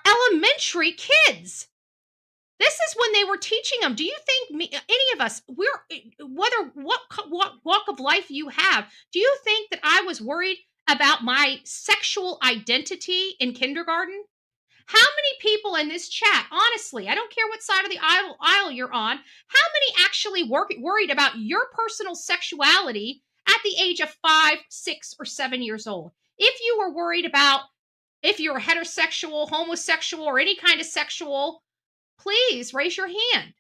elementary kids. This is when they were teaching them. Do you think any of us, whether what walk of life you have, do you think that I was worried about my sexual identity in kindergarten? How many people in this chat, honestly, I don't care what side of the aisle you're on, how many actually worried about your personal sexuality at the age of 5, 6, or 7 years old? If you were worried about if you're heterosexual, homosexual, or any kind of sexual, please raise your hand.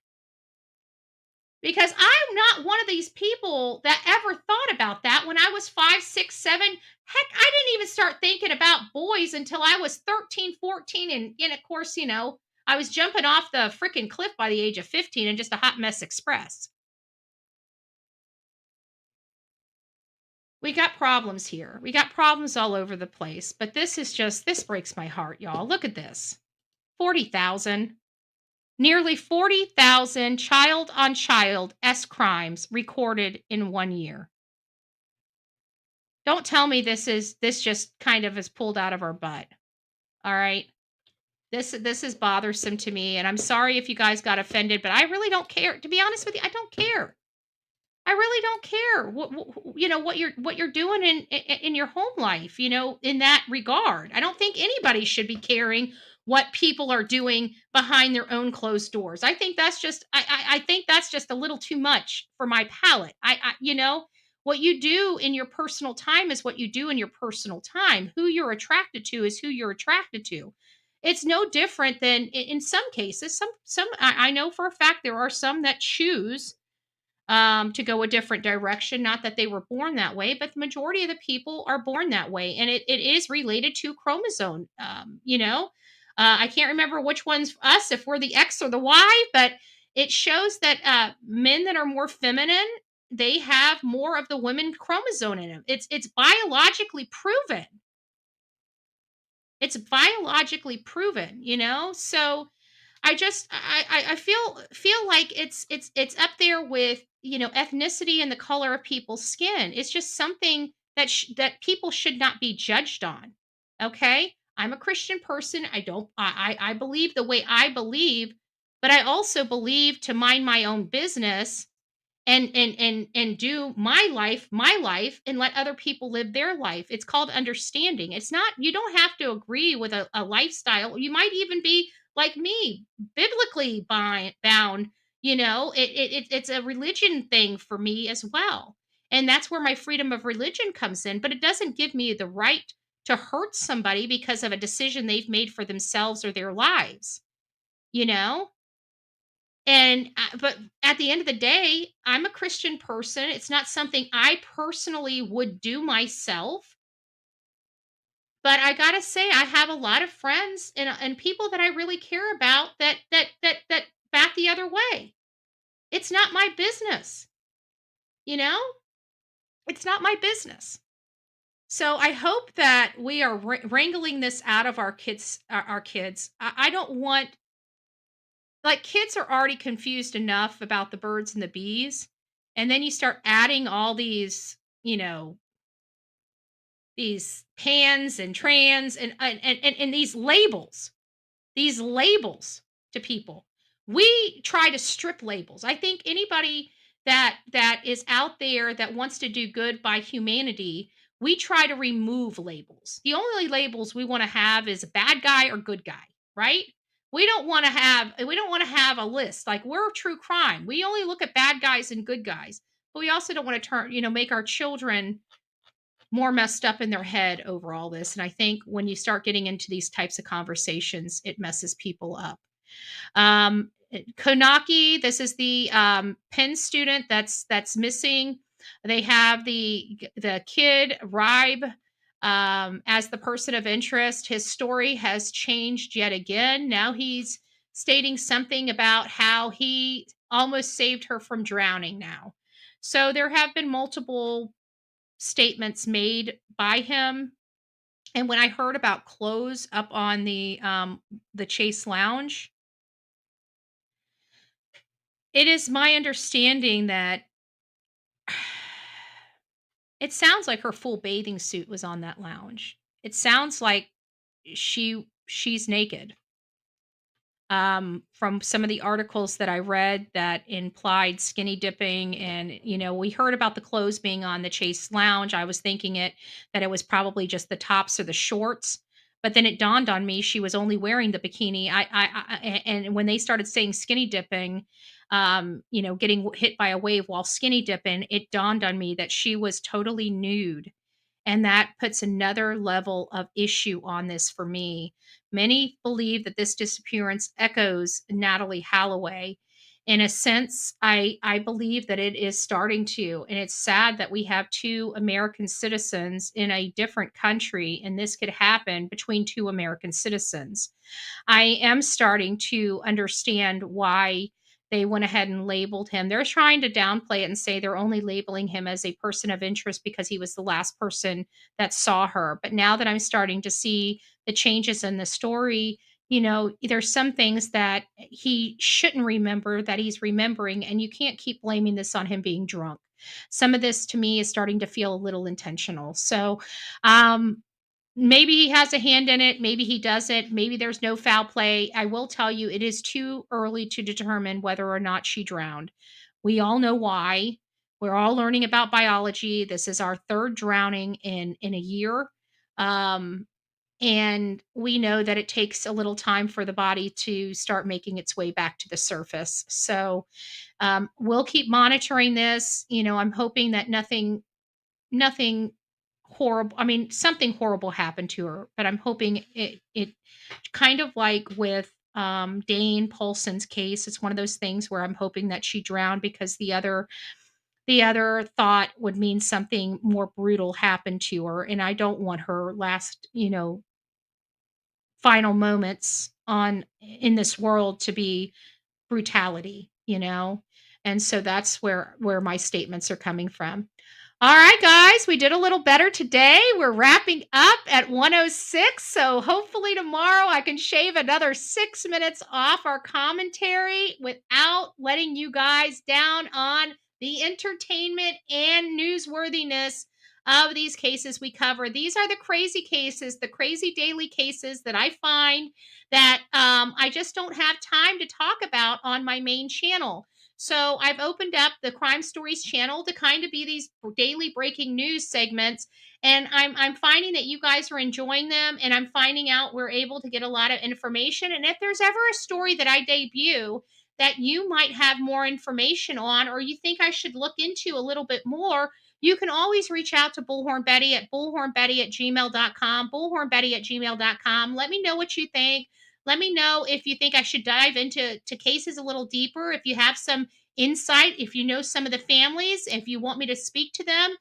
Because I'm not one of these people that ever thought about that when I was 5, 6, 7. Heck, I didn't even start thinking about boys until I was 13, 14. And of course, I was jumping off the freaking cliff by the age of 15 and just a hot mess express. We got problems here. We got problems all over the place. But this breaks my heart, y'all. Look at this. 40,000. Nearly 40,000 child-on-child crimes recorded in 1 year. Don't tell me this just kind of is pulled out of our butt. All right? This is bothersome to me, and I'm sorry if you guys got offended, but I really don't care. To be honest with you, I don't care. I really don't care what you're doing in your home life, in that regard. I don't think anybody should be caring what people are doing behind their own closed doors. I think that's just I think that's just a little too much for my palate. What you do in your personal time is what you do in your personal time. Who you're attracted to is who you're attracted to. It's no different than in some cases. Some I know for a fact there are some that choose to go a different direction. Not that they were born that way, but the majority of the people are born that way. And it is related to chromosome. I can't remember which one's us, if we're the X or the Y, but it shows that men that are more feminine, they have more of the women chromosome in them. It's biologically proven. It's biologically proven, So I feel like it's up there with ethnicity and the color of people's skin. It's just something that people should not be judged on. Okay, I'm a Christian person. I believe the way I believe, but I also believe to mind my own business and do my life and let other people live their life. It's called understanding. It's not, you don't have to agree with a lifestyle. You might even be like me, biblically bound. It's a religion thing for me as well, and that's where my freedom of religion comes in. But it doesn't give me the right to hurt somebody because of a decision they've made for themselves or their lives you know but at the end of the day, I'm a Christian person. It's not something I personally would do myself. But I gotta say, I have a lot of friends and people that I really care about that bat the other way. It's not my business, you know? It's not my business. So I hope that we are wrangling this out of our kids. Our kids. I don't want, like, kids are already confused enough about the birds and the bees, and then you start adding all these pans and trans and these labels to people. We try to strip labels. I think anybody that is out there that wants to do good by humanity, we try to remove labels. The only labels we want to have is bad guy or good guy, right? We don't want to have a list. Like, we're true crime. We only look at bad guys and good guys. But we also don't want to make our children more messed up in their head over all this. And I think when you start getting into these types of conversations, it messes people up. Konaki, this is the Penn student that's missing. They have the kid Ribe as the person of interest. His story has changed yet again. Now he's stating something about how he almost saved her from drowning now. So there have been multiple statements made by him. And when I heard about clothes up on the Chase Lounge, it is my understanding that it sounds like her full bathing suit was on that lounge. It sounds like she's naked. From some of the articles that I read that implied skinny dipping, and we heard about the clothes being on the Chase Lounge. I was thinking that it was probably just the tops or the shorts, but then it dawned on me she was only wearing the bikini. And when they started saying skinny dipping, getting hit by a wave while skinny dipping, it dawned on me that she was totally nude. And that puts another level of issue on this for me. Many believe that this disappearance echoes Natalie Holloway. in a sense, I believe that it is starting to, and it's sad that we have two American citizens in a different country, and this could happen between two American citizens. I am starting to understand why they went ahead and labeled him. They're trying to downplay it and say they're only labeling him as a person of interest because he was the last person that saw her. But now that I'm starting to see the changes in the story, there's some things that he shouldn't remember that he's remembering, and you can't keep blaming this on him being drunk. Some of this to me is starting to feel a little intentional. So, maybe he has a hand in it, maybe he doesn't, maybe there's no foul play. I will tell you, it is too early to determine whether or not she drowned. We all know why. We're all learning about biology. This is our third drowning in a year. Um, and we know that it takes a little time for the body to start making its way back to the surface. So we'll keep monitoring this. I'm hoping that nothing horrible. I mean, something horrible happened to her, but I'm hoping it kind of like with Dane Paulson's case. It's one of those things where I'm hoping that she drowned because the other thought would mean something more brutal happened to her, and I don't want her last, final moments on in this world to be brutality. And so that's where my statements are coming from. All right, guys, we did a little better today. We're wrapping up at 106. So hopefully tomorrow I can shave another 6 minutes off our commentary without letting you guys down on the entertainment and newsworthiness of these cases we cover. These are the crazy cases, the crazy daily cases that I find that I just don't have time to talk about on my main channel. So I've opened up the Crime Stories channel to kind of be these daily breaking news segments, and I'm finding that you guys are enjoying them, and I'm finding out we're able to get a lot of information. And if there's ever a story that I debut that you might have more information on, or you think I should look into a little bit more, you can always reach out to Bullhorn Betty at bullhornbetty@gmail.com, bullhornbetty@gmail.com. Let me know what you think. Let me know if you think I should dive into cases a little deeper, if you have some insight, if you know some of the families, if you want me to speak to them,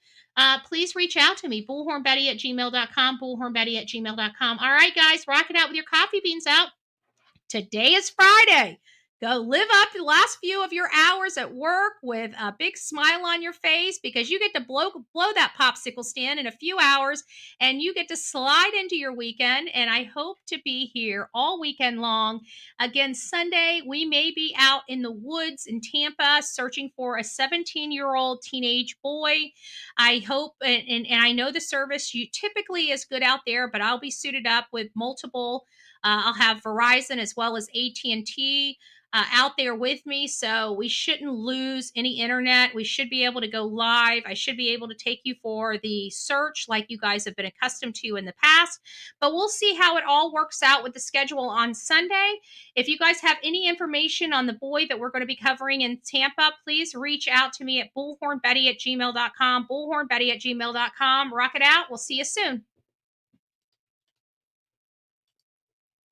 please reach out to me, bullhornbetty@gmail.com, bullhornbetty@gmail.com. All right, guys, rock it out with your coffee beans out. Today is Friday. Go live up the last few of your hours at work with a big smile on your face because you get to blow that popsicle stand in a few hours and you get to slide into your weekend. And I hope to be here all weekend long. Again, Sunday, we may be out in the woods in Tampa searching for a 17-year-old teenage boy. I hope, and I know the service you typically is good out there, but I'll be suited up with multiple. I'll have Verizon as well as AT&T out there with me, so we shouldn't lose any internet. We should be able to go live. I should be able to take you for the search like you guys have been accustomed to in the past, but we'll see how it all works out with the schedule on Sunday. If you guys have any information on the boy that we're going to be covering in Tampa, please reach out to me at bullhornbetty@gmail.com, bullhornbetty@gmail.com. Rock it out. We'll see you soon.